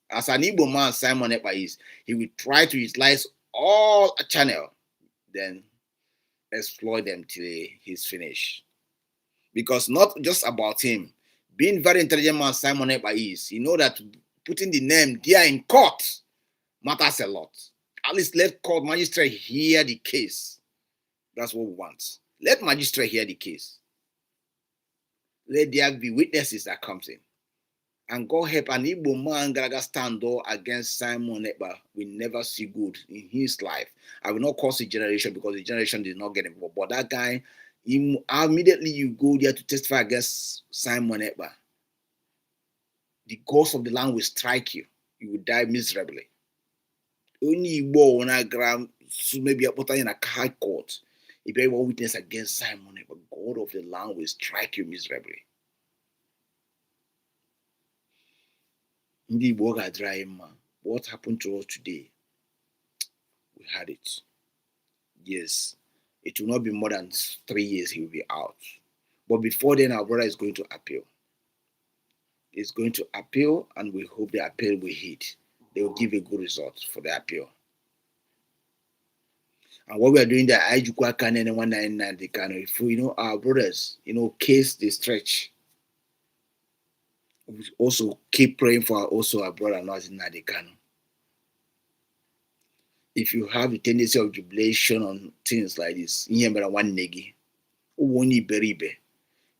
As an Igbo man, Simon Ekpa is, he will try to utilize all channel, then exploit them till he's finished. Because not just about him, being very intelligent man, Simon Ekpa is, he know that putting the name there in court matters a lot. At least let court magistrate hear the case. That's what we want. Let magistrate hear the case. Let there be witnesses that comes in. And God help an Igbo man Garaga stand up against Simon Ekpa will never see good in his life. I will not cause a generation because the generation did not get involved. But that guy, immediately you go there to testify against Simon Ekpa, the ghost of the land will strike you. You will die miserably. Only Igbo when I grab maybe a put in a high court. If you ever witness against Simon Ekpa, God of the land will strike you miserably. What happened to us today? We had it. Yes, it will not be more than 3 years he will be out. But before then, our brother is going to appeal. He's going to appeal, and we hope the appeal will hit. They will give a good result for the appeal. And what we are doing there, if our brothers, case they stretch. We also keep praying for our brother Mazi Simon. If you have a tendency of jubilation on things like this,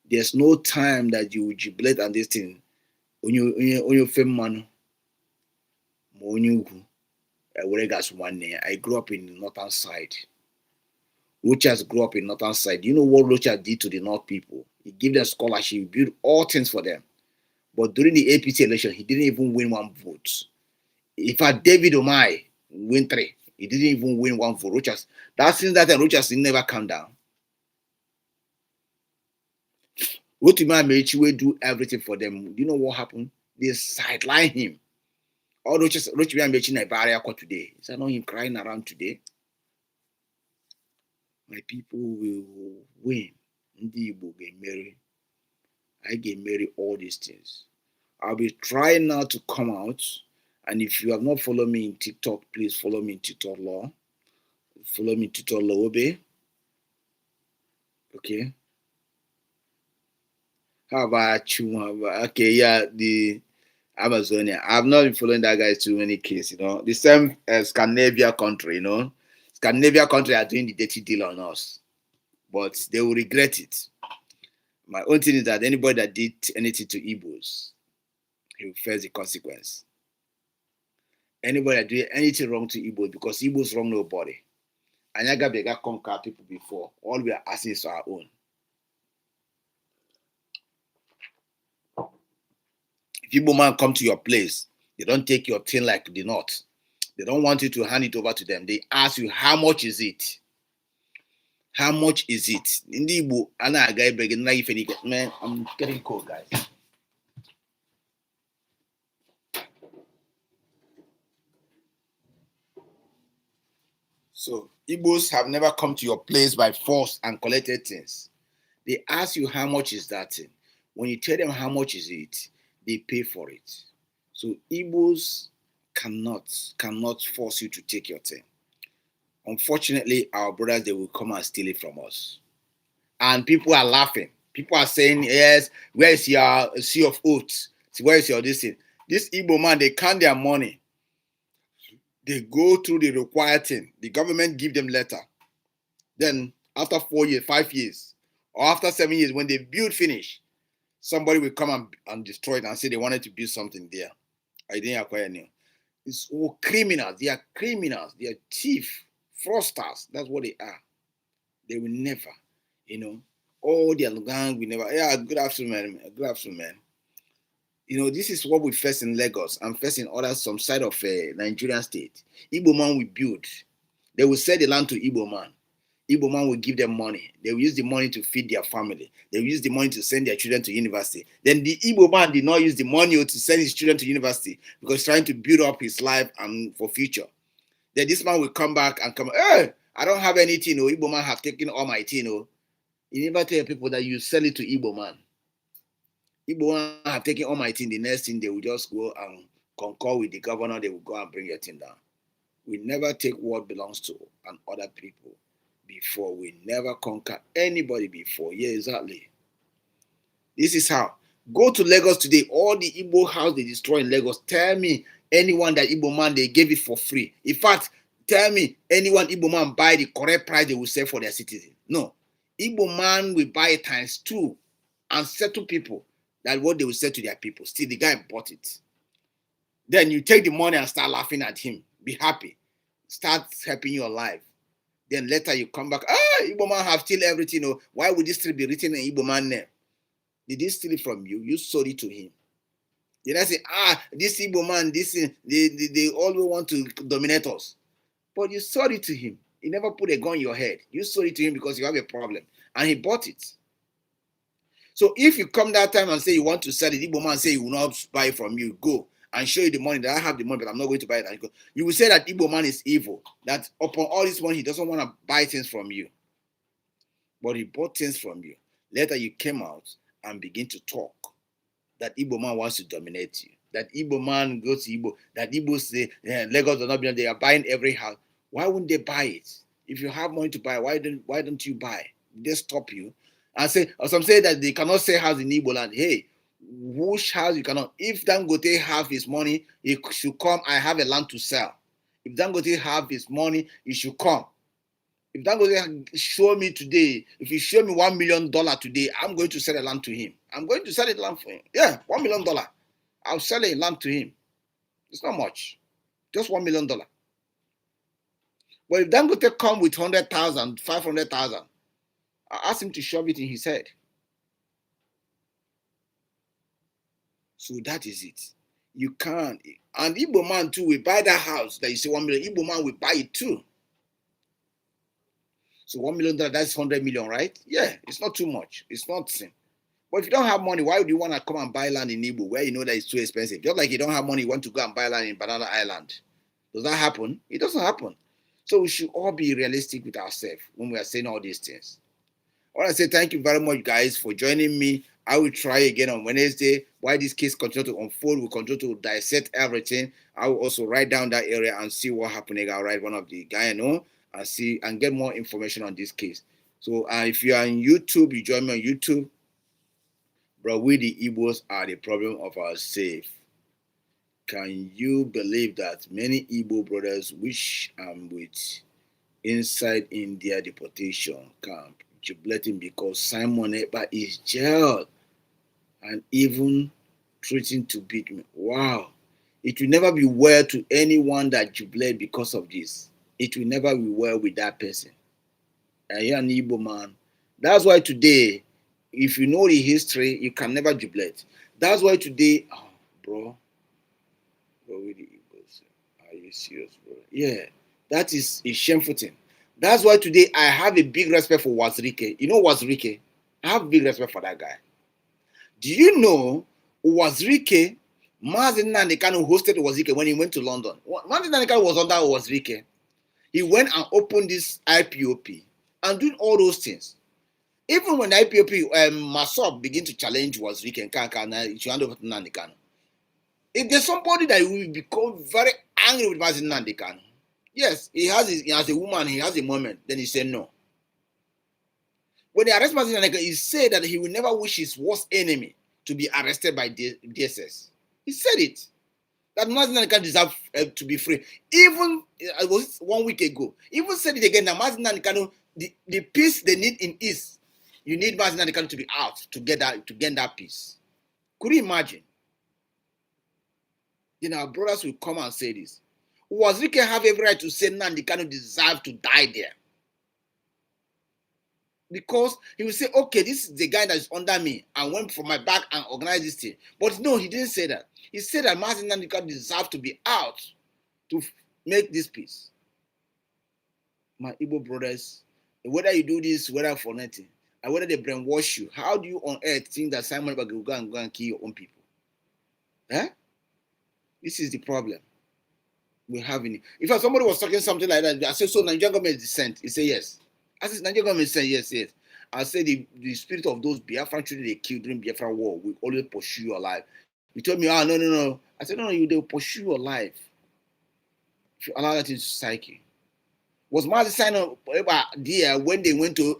there's no time that you will jubilate on this thing. I grew up in the northern side. Rochas grew up in the northern side. You know what Rochas did to the North people? He gave them scholarship, he built all things for them. But during the APC election, he didn't even win one vote. In fact, David Omai win 3. He didn't even win one vote. Rochas. Since that time, Rochas never come down. Rotima Mechi will do everything for them. Do you know what happened? They sideline him. All Rochima Mechi in barrier today. Is that not him crying around today? My people will win. Ndi Igbo get married. I get married, all these things. I'll be trying now to come out. And if you have not followed me in TikTok, please follow me in TikTok law. Follow me in TikTok law, Obe. Okay. How about you? Okay, yeah, the Amazonia. I've not been following that guy too many cases, The same Scandinavia country, Scandinavia country are doing the dirty deal on us. But they will regret it. My own thing is that anybody that did anything to Igbos, he will face the consequence. Anybody that did anything wrong to Igbos, because Igbos wrong nobody. Anyaga Bega conquer people before. All we are asking is our own. If Igbo man come to your place, they don't take your thing like the North. They don't want you to hand it over to them. They ask you, how much is it? How much is it? In the Igbo, man, I'm getting cold, guys. So Igbos have never come to your place by force and collected things. They ask you how much is that thing. When you tell them how much is it, they pay for it. So Igbos cannot force you to take your thing. Unfortunately, our brothers, they will come and steal it from us. And people are laughing. People are saying, yes, where is your sea of oats? Where is your this thing? This Igbo man, they count their money. They go through the required thing. The government give them letter. Then after 4 years, 5 years, or after 7 years, when they build finish, somebody will come and destroy it and say they wanted to build something there. I didn't acquire new. It's all criminals. They are criminals. They are thieves, fraudsters. That's what they are. They will never, all their gang will never. Yeah, good afternoon, man. Good afternoon, man. This is what we face in Lagos and face in some side of Nigerian state. Igbo man will build. They will sell the land to Igbo man. Igbo man will give them money. They will use the money to feed their family. They will use the money to send their children to university. Then the Igbo man did not use the money to send his children to university because he's trying to build up his life and for future. Then this man will come back and come, hey, I don't have anything. Igbo man have taken all my thing. You never tell people that you sell it to Igbo man. Igbo man have taken all my thing. The next thing, they will just go and concur with the governor. They will go and bring your thing down. We never take what belongs to other people before. We never conquer anybody before. Yeah, exactly. This is how. Go to Lagos today. All the Igbo house they destroy in Lagos. Tell me anyone that Igbo man, they gave it for free. In fact, tell me anyone Igbo man buy the correct price they will sell for their citizen. No. Igbo man will buy it times 2 and settle people. That's what they will say to their people. Still, the guy bought it. Then you take the money and start laughing at him. Be happy. Start helping your life. Then later you come back. Igbo man have steal everything. Oh, why would this still be written in Igbo man name? Did he steal it from you? You sold it to him. Did I say, this Igbo man, they always want to dominate us. But you sold it to him. He never put a gun in your head. You sold it to him because you have a problem. And he bought it. So if you come that time and say you want to sell it, Igbo man say he will not buy it from you, go and show you the money that I have the money, but I'm not going to buy it. You will say that Igbo man is evil, that upon all this money, he doesn't want to buy things from you. But he bought things from you. Later you came out and begin to talk that Igbo man wants to dominate you. That Igbo man goes to Igbo, that Igbo say, Lagos does not belong, they are buying every house. Why wouldn't they buy it? If you have money to buy, why don't you buy? They stop you and say, or some say that they cannot sell house in Igbo land. Hey, which house you cannot? If Dangote have his money, he should come. I have a land to sell. If Dangote have his money, he should come. If Dangote show me today, if he show me $1 million today, I'm going to sell a land to him. I'm going to sell a land for him. Yeah, $1 million. I'll sell a land to him. It's not much, just $1 million. But if Dangote come with 100,000, 500,000, I ask him to shove it in his head. So that is it. You can't. And Igbo man too will buy that house that you say 1 million. Igbo man will buy it too. So $1 million, that's 100 million, right? Yeah, it's not too much. It's not same. But if you don't have money, why would you want to come and buy land in Igbo where you know that it's too expensive? Just like you don't have money, you want to go and buy land in Banana Island. Does that happen? It doesn't happen. So we should all be realistic with ourselves when we are saying all these things. I want to say thank you very much, guys, for joining me. I will try again on Wednesday. While this case continues to unfold, we'll continue to dissect everything. I will also write down that area and see what happened. I'll write one of the guy I know and see and get more information on this case. So if you are on YouTube, you join me on YouTube. Bro, we the Igbos are the problem of our safe. Can you believe that many Igbo brothers which I'm with inside India deportation camp jubilating because Simon Ekpa is jailed and even threatening to beat me? Wow. It will never be well to anyone that jubilate because of this. It will never be well with that person. And you're an Igbo man. That's why today, if you know the history, you can never jubilate. That's why today, bro, with the Igbos, are you serious, bro? Yeah, that is a shameful thing. That's why today I have a big respect for Wazirike. You know Wazirike? I have big respect for that guy. Do you know Wazirike, Mazi Simon Ekpa hosted Wazirike when he went to London? Mazi Simon Ekpa was under Wazirike. He went and opened this IPOP and doing all those things. Even when the IPOP, Masop begin to challenge Wazirike and Kanka, she hand over to Nnamdi Kanu. If there's somebody that will become very angry with Mazi Simon Ekpa, yes, he has a woman, he has a moment, then he said no. When they arrest Mazi Simon Ekpa, he said that he will never wish his worst enemy to be arrested by DSS. He said it. That Mazi Simon Ekpa deserves to be free. Even, it was 1 week ago, even said it again, that Mazi Simon Ekpa, the peace they need in East, you need Mazi Simon Ekpa to be out to get that peace. Could you imagine? Then our brothers will come and say this. Wazirike have every right to say Nnamdi Kanu deserve to die there. Because he will say, okay, this is the guy that is under me and went for my back and organized this thing. But no, he didn't say that. He said that Mazi Nnamdi Kanu deserve to be out to make this peace. My Igbo brothers, whether you do this, whether for nothing, and whether they brainwash you, how do you on earth think that Simon Ekpa will go and kill your own people? Eh? This is the problem we're having. If somebody was talking something like that, I say, so Nigerian government is dissent. He say yes. I said, Nigerian government is dissent, yes. I said the spirit of those Biafran children they killed during Biafran war will always pursue your life. You told me, no. I said, no, they'll pursue your life. If you allow that into society. Was Mazi Simon Ekpa there when they went to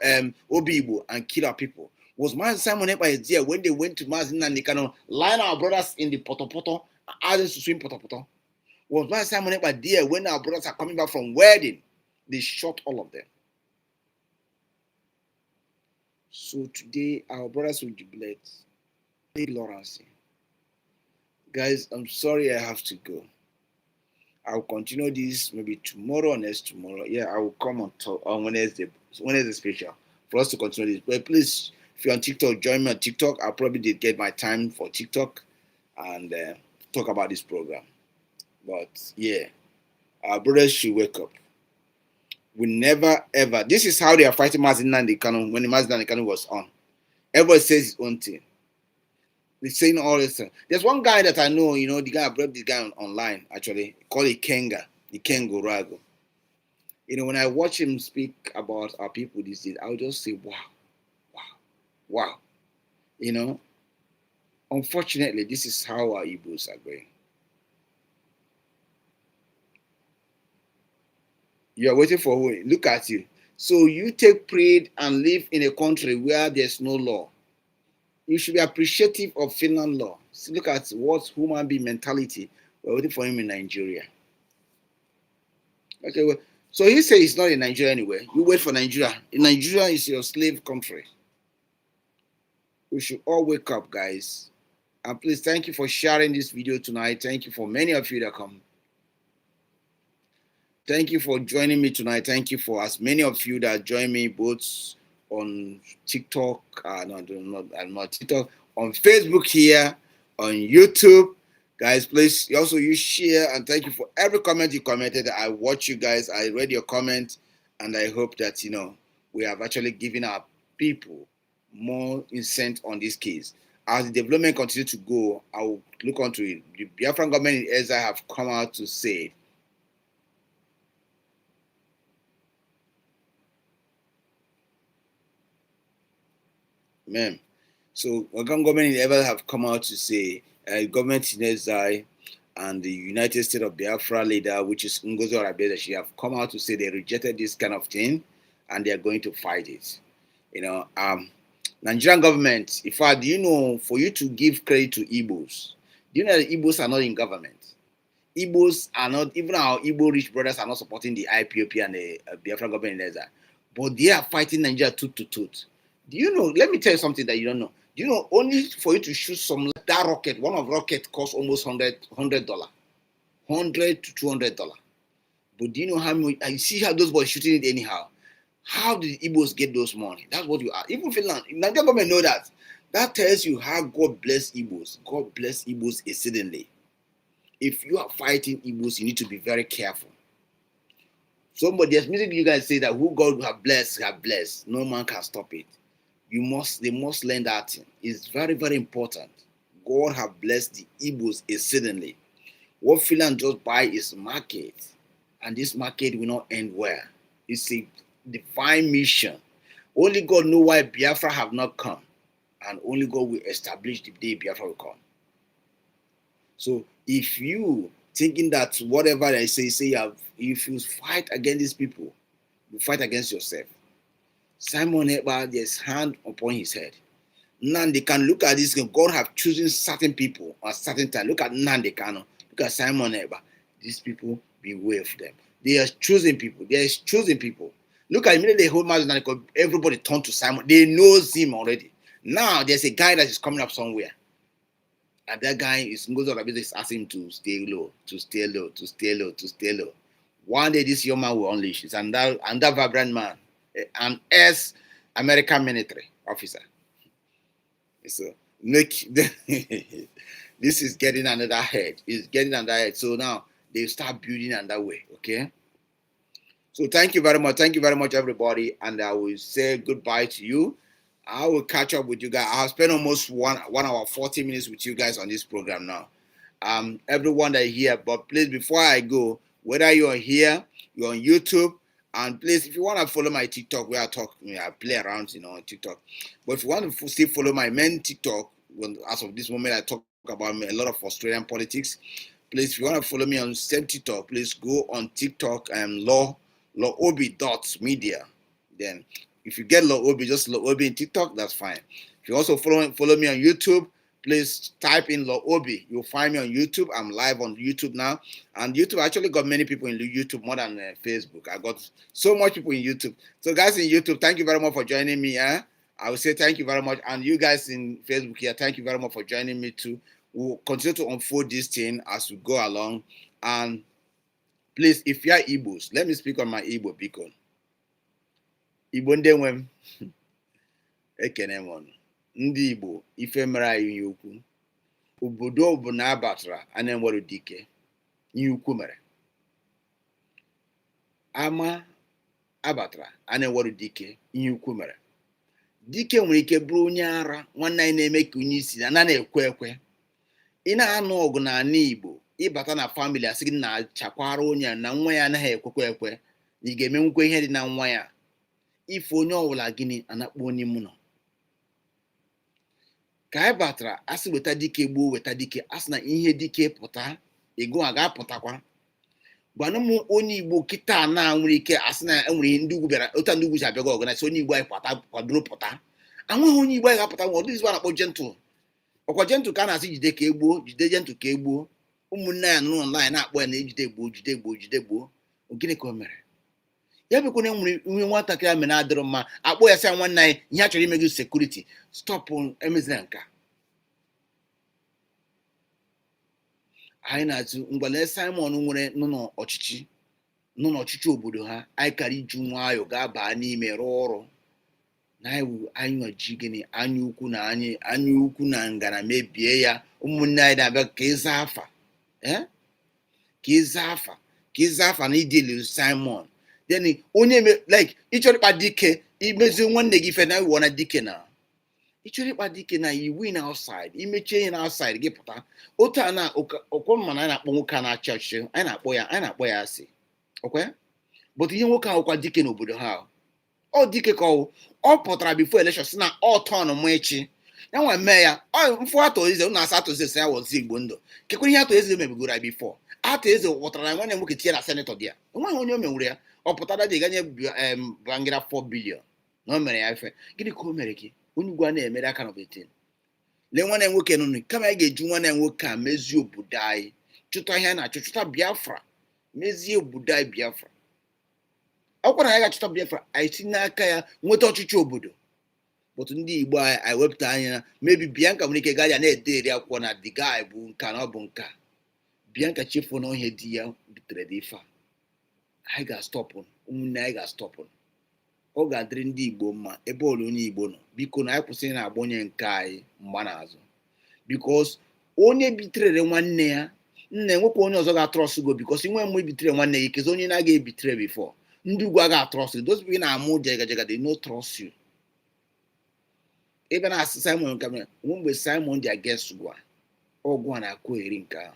Obibo and kill our people? Was Mazi Simon Ekpa there when they went to Mazi Nnamdi Kanu, line our brothers in the Potopoto, ask us to swim Potopoto? Was Mazi Simon Ekpa there when our brothers are coming back from wedding? They shot all of them. So today our brothers will jubilate. ignorance. Guys, I'm sorry I have to go. I'll continue this maybe tomorrow or next tomorrow. Yeah, I will come on Wednesday special for us to continue this. But please, if you're on TikTok, join me on TikTok. I'll probably get my time for TikTok and talk about this program. But yeah, our brothers should wake up. We never ever. This is how they are fighting Mazi Simon when the Mazi Simon was on. Everybody says his own thing. They're saying all this stuff. There's one guy that I know, the guy I brought this guy online actually, called Ikenga Rago. When I watch him speak about our people these days, I'll just say, wow, wow, wow. Unfortunately, this is how our Igbos are going. You're waiting for who? Look at you. So you take pride and live in a country where there's no law. You should be appreciative of Finland law. So look at what human being mentality we're waiting for him in Nigeria. Okay, well, so he says he's not in Nigeria anyway. You wait for Nigeria. In Nigeria is your slave country. We should all wake up, guys. And please, thank you for sharing this video tonight. Thank you for many of you that come. Thank you for joining me tonight. Thank you for as many of you that join me both on TikTok, not TikTok, on Facebook here, on YouTube. Guys, please also you share, and thank you for every comment you commented. I watch you guys. I read your comment, and I hope that we have actually given our people more insight on this case. As the development continues to go, I will look onto it. The Biafran government in Ezra have come out to say, so government in Ezra have come out to say, government in Ezra and the United States of Biafra leader, which is Ngozi Orabe, she have come out to say they rejected this kind of thing, and they are going to fight it. Nigerian government, in fact, for you to give credit to Igbos, do you know that Igbos are not in government? Igbos are not, even our Igbo rich brothers are not supporting the IPOP and the Biafra government in Ezra, but they are fighting Nigeria tooth to tooth. Do you know, let me tell you something that you don't know. Do you know, only for you to shoot that rocket, one of rocket costs almost $100, $100 to $200. But do you know how much, I see how those boys shooting it anyhow. How did Igbos get those money? That's what you are. Even Finland, Nigerian government know that. That tells you how God bless Igbos. God bless Igbos exceedingly. If you are fighting Igbos, you need to be very careful. There's music you guys say that who God have blessed. No man can stop it. They must learn that thing. It's very, very important. God have blessed the Igbos exceedingly. What Finland just buy is market. And this market will not end well. It's a divine mission. Only God knows why Biafra have not come. And only God will establish the day Biafra will come. So if you thinking that whatever I say if you fight against these people, you fight against yourself. Simon Ekpa, there's hand upon his head. Nandi can look at this. God have chosen certain people at certain time. Look at Nandi Kano. Look at Simon Ekpa. These people, beware of them. They are choosing people. Look at immediately the whole Mazi, everybody turned to Simon. They knows him already. Now there's a guy that is coming up somewhere. And that guy is asking him to stay low. One day this young man will unleash. It's another vibrant man. An ex-American military officer. So this is getting another head. So now they start building another way. Okay. So thank you very much, everybody, and I will say goodbye to you. I will catch up with you guys. I'll spend almost 1 hour 40 minutes with you guys on this program now. Everyone that is here, but please, before I go, whether you're here, you're on YouTube. And please, if you want to follow my TikTok, where I play around, on TikTok. But if you want to still follow my main TikTok, as of this moment, I talk about a lot of Australian politics. Please, if you want to follow me on same TikTok, please go on TikTok and lawobi.media. Then, if you get Lawobi, just Lawobi in TikTok, that's fine. If you also follow me on YouTube, please type in Lawobi. You'll find me on YouTube. I'm live on YouTube now. And YouTube, I actually got many people in YouTube more than Facebook. I got so much people in YouTube. So guys in YouTube, thank you very much for joining me. I will say thank you very much. And you guys in Facebook here, thank you very much for joining me too. We'll continue to unfold this thing as we go along. And please, if you are Igbos, let me speak on my Igbo beacon. Igbo ndị nwe m ekene m ọnụ. Ndị Igbo ife mere anyị ihe ukwu. Obodo bụ na abatara a na-enwere dike ihe ukwu mere. Ama abatara a na-enwere dike ihe ukwu mere. Dike nwere ike bụrụ onye ara nwanne anyị na-eme ka onye isi na na-ekwe ekwe. Ị na-anụ ọgụ n'ala Igbo ịbata na famili asị gị na chakwara onye na nwa ya anaghị ekwekwa ekwe na ị ga-emenwukwa ihe dị na nwa ya. Ife onye ọbụla gịnị anakpọ onye mụ nọ. Ka anyị batara asị weta dike gboo weta dike asị na ihe dike pụta ego a ga-apụtakwa. Gwanụ m onye Igbo kịta na nwere ike asị na enwere ihe ndị ugwu bịara otu ndị ugwu ji abịago ọgụ na sị onye Igbo anyị kwadoro pụta. Anweghị onye Igbo anyị ga-apụta nwa ọdụ izigbo a na-akpọ gentle. Ọkwa gentle ka a na-asị jide ka egbuo jide gentle ka egbuo. Ụmụnne ya nọ online na-akpọ ya na ejide gboo jide gboo jide gboo. Gịnị ka o mere? Ya bụkwa na enwere ihe nwatakịrị a mere na-adịrọ mma akpọ ya sị ya nwanne anyị ihe a chọrọ ime gị sekuriti stọpụ emezina nka. Anyị na-atụ mgbale Simon nwere nọ n'ọchịchị obodo ha anyị kara iju nwayọọ ga-aba n'ime rụọ ọrụ na anyị nweji gịnị anya ukwu na ngana mebie ya. Ụmụnne anyị na-abịa ka ịza afa ka ịza afa na idili Simon then onye like ịchọrọ ịkpa dike imezi nwanne gị ife na iwọ na dike na ịchọrọ ịkpa dike na you win outside imechie ihe na outside gị pụta otu a na ọkwọ mma na anyị na-akpọ nwoke a na-achị ọchịchị anyị na-akpọ ya asị okwe but ihe nwoke ahụ kwa dike n'obodo ha ọ dike ka ọ pụtara before election si na ọ tọn mụ echi ya nwa mee ya mfụ atọ eze ụnụ asa atọ eze ya wọzi Igbo ndụ kekwe ihe atọ eze mebigoro anyị before atọ eze pụtara na nwanne nwoke tinye na senetọ dị ya enweghị onye o menwere ya ọ pụtara dị ganye bangira 4 billion na o mere ya ife. Gịnị ka o mere gị onye ugwu a na-emere aka na betin lee nwanne nwoke nụnụ kama anyị ga-eji nwanne nwoke a mezie obodo anyị chụta ihe a na-achọ chụta Biafra mezie obodo anyị Biafra. Ọkwa na anyị ga-achụta Biafra anyị si n'aka ya nweta ọchịchị obodo but ndị Igbo anyị wepụta anya mebi Bianca nwere ike gaja na-ederi akwụkwọ na the guy bụ nka na ọ bụ nka. Bianca chefuo na ihe di ya butere dị ife a. Anyị ga-astọpụ ụmụnne anyị ga-astọpụ. Ọ ga-adịrị ndị Igbo mma ebe ole onye Igbo nọ biko na anyị kwụsịrị na-agba onye nke anyị mgba n'azụ because onye bitere nwanne ya nna enwekwa onye ọzọ ga-atrọst go because inwe mgbe bitere nwanne gị kezi onye na-aga ebitere before ndị ugwu aga atrọst gị those people na-amụ jegajega they no trust you. Ebe na-asị Simon kamera mgbe Simon dị against gwa ọgwụ a na-akụ eri nke ahụ.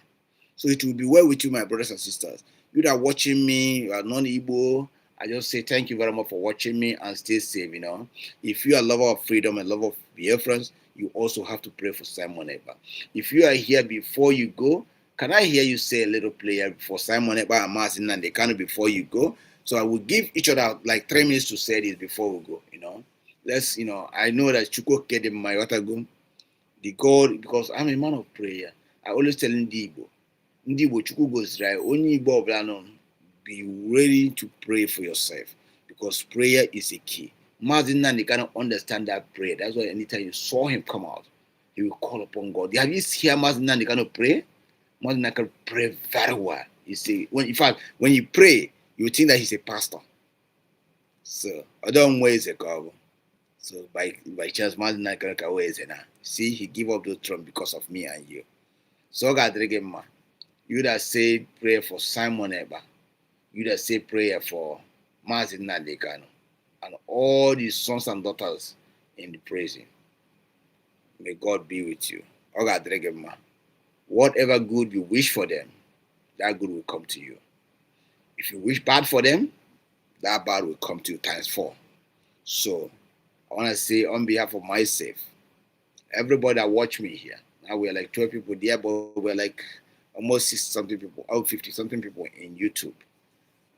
So it will be well with you, my brothers and sisters. You that are watching me, you are non-Igbo, I just say thank you very much for watching me and stay safe, you know. If you are a lover of freedom and lover of Biafrans, you also have to pray for Simon Ekpa. If you are here before you go, can I hear you say a little prayer for Simon Ekpa and Mazi Simon Ekpa before you go? So I will give each other like 3 minutes to say this before we go, you know. Let's, you know, I know that Chukwu Kedem Mayotago, the God, because I'm a man of prayer. I always tell Igbo, Chukwu goes right, only Igbo Blanon. Be ready to pray for yourself because prayer is a key. Mazi Simon cannot understand that prayer. That's why anytime you saw him come out, he will call upon God. Have you seen Mazi Simon cannot pray? Mazi Simon can pray very well. You see, in fact, when you pray, you think that he's a pastor. So I don't ways a cover. So by chance, Mazi Simon can ways now. See, he give up the throne because of me and you. So God, you that say prayer for Simon Ekpa. You that say prayer for Mazi Simon Ekpa and all these sons and daughters in the praising. May God be with you. Whatever good you wish for them, that good will come to you. If you wish bad for them, that bad will come to you times 4. So I want to say on behalf of myself, everybody that watch me here, now we're like 12 people there, but we're like almost 60-something people, 50-something people in YouTube.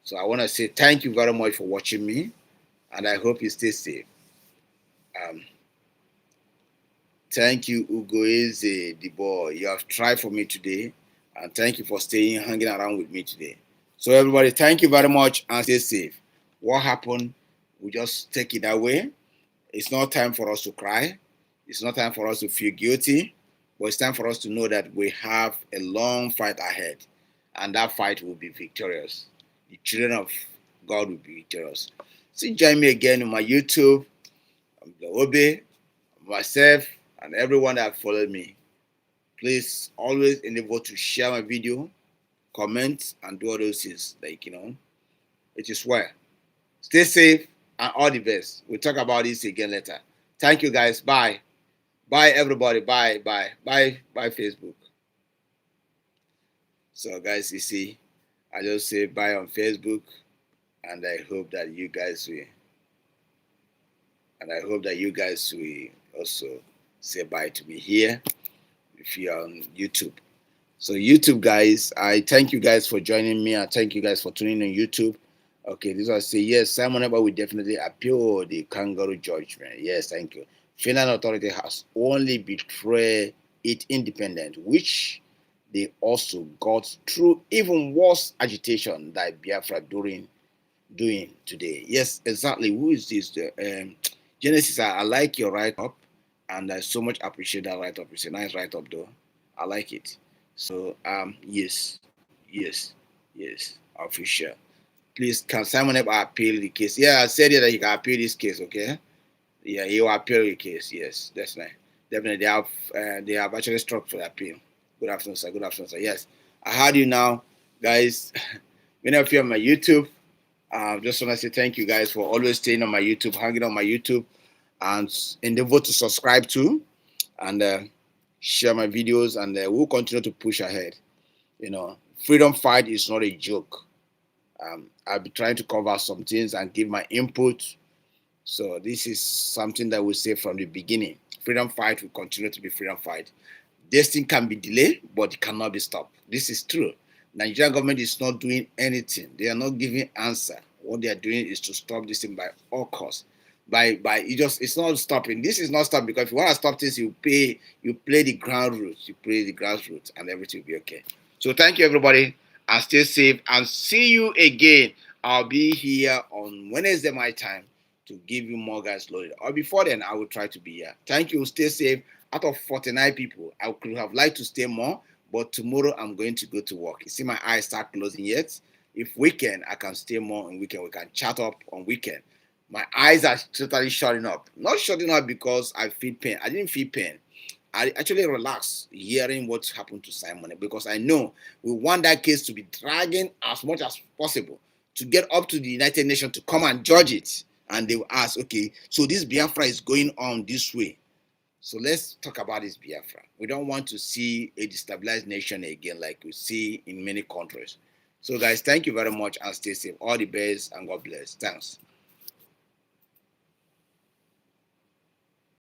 So I want to say thank you very much for watching me, and I hope you stay safe. Thank you, Ugoeze, the boy. You have tried for me today, and thank you for hanging around with me today. So everybody, thank you very much, and stay safe. What happened, we just take it that way. It's not time for us to cry. It's not time for us to feel guilty. But it's time for us to know that we have a long fight ahead. And that fight will be victorious. The children of God will be victorious. So join me again on my YouTube, Obe, myself, and everyone that followed me. Please always endeavor to share my video, comment, and do all those things. It is well. Stay safe and all the best. We'll talk about this again later. Thank you guys. Bye. Bye everybody. Bye. Bye. Bye. Bye Facebook. So guys, you see, I just say bye on Facebook, and I hope that you guys will also say bye to me here if you're on YouTube. So YouTube guys, I thank you guys for joining me. I thank you guys for tuning in on YouTube. Okay, this was say yes, Simon Ekpa will definitely appeal the kangaroo judgment. Yes, thank you. Finland authority has only betrayed its independence, which they also got through even worse agitation that Biafra doing today. Yes, exactly. Who is this? Genesis, I like your write-up, and I so much appreciate that write-up. It's a nice write-up though. I like it. So yes, official. Please, can Simon Ekpa appeal the case? Yeah, I said that he can appeal this case, okay? Yeah, he will appeal the case. Yes, that's nice. Definitely, they have actually struck for the appeal. Good afternoon, sir. Good afternoon, sir. Yes, I heard you now, guys. Many of you on my YouTube. Just want to say thank you guys for always staying on my YouTube, hanging on my YouTube, and endeavor to subscribe to and share my videos, and we'll continue to push ahead. Freedom fight is not a joke. I'll be trying to cover some things and give my input. So this is something that we say from the beginning. Freedom fight will continue to be freedom fight. This thing can be delayed, but it cannot be stopped. This is true. Nigerian government is not doing anything. They are not giving answer. What they are doing is to stop this thing by all costs. It's not stopping. This is not stopping because if you want to stop this, you play the ground roots. You play the grassroots and everything will be okay. So thank you everybody and stay safe and see you again. I'll be here on Wednesday my time to give you more guys loaded. Or before then, I will try to be here. Thank you. Stay safe. Out of 49 people, I could have liked to stay more, but tomorrow I'm going to go to work. You see my eyes start closing yet. If weekend, I can stay more on weekend. We can chat up on weekend. My eyes are totally shutting up. Not shutting up because I feel pain. I didn't feel pain. I actually relaxed hearing what happened to Simon because I know we want that case to be dragging as much as possible to get up to the United Nations to come and judge it. And they will ask, okay, so this Biafra is going on this way. So let's talk about this Biafra. We don't want to see a destabilized nation again like we see in many countries. So guys, thank you very much and stay safe. All the best and God bless. Thanks.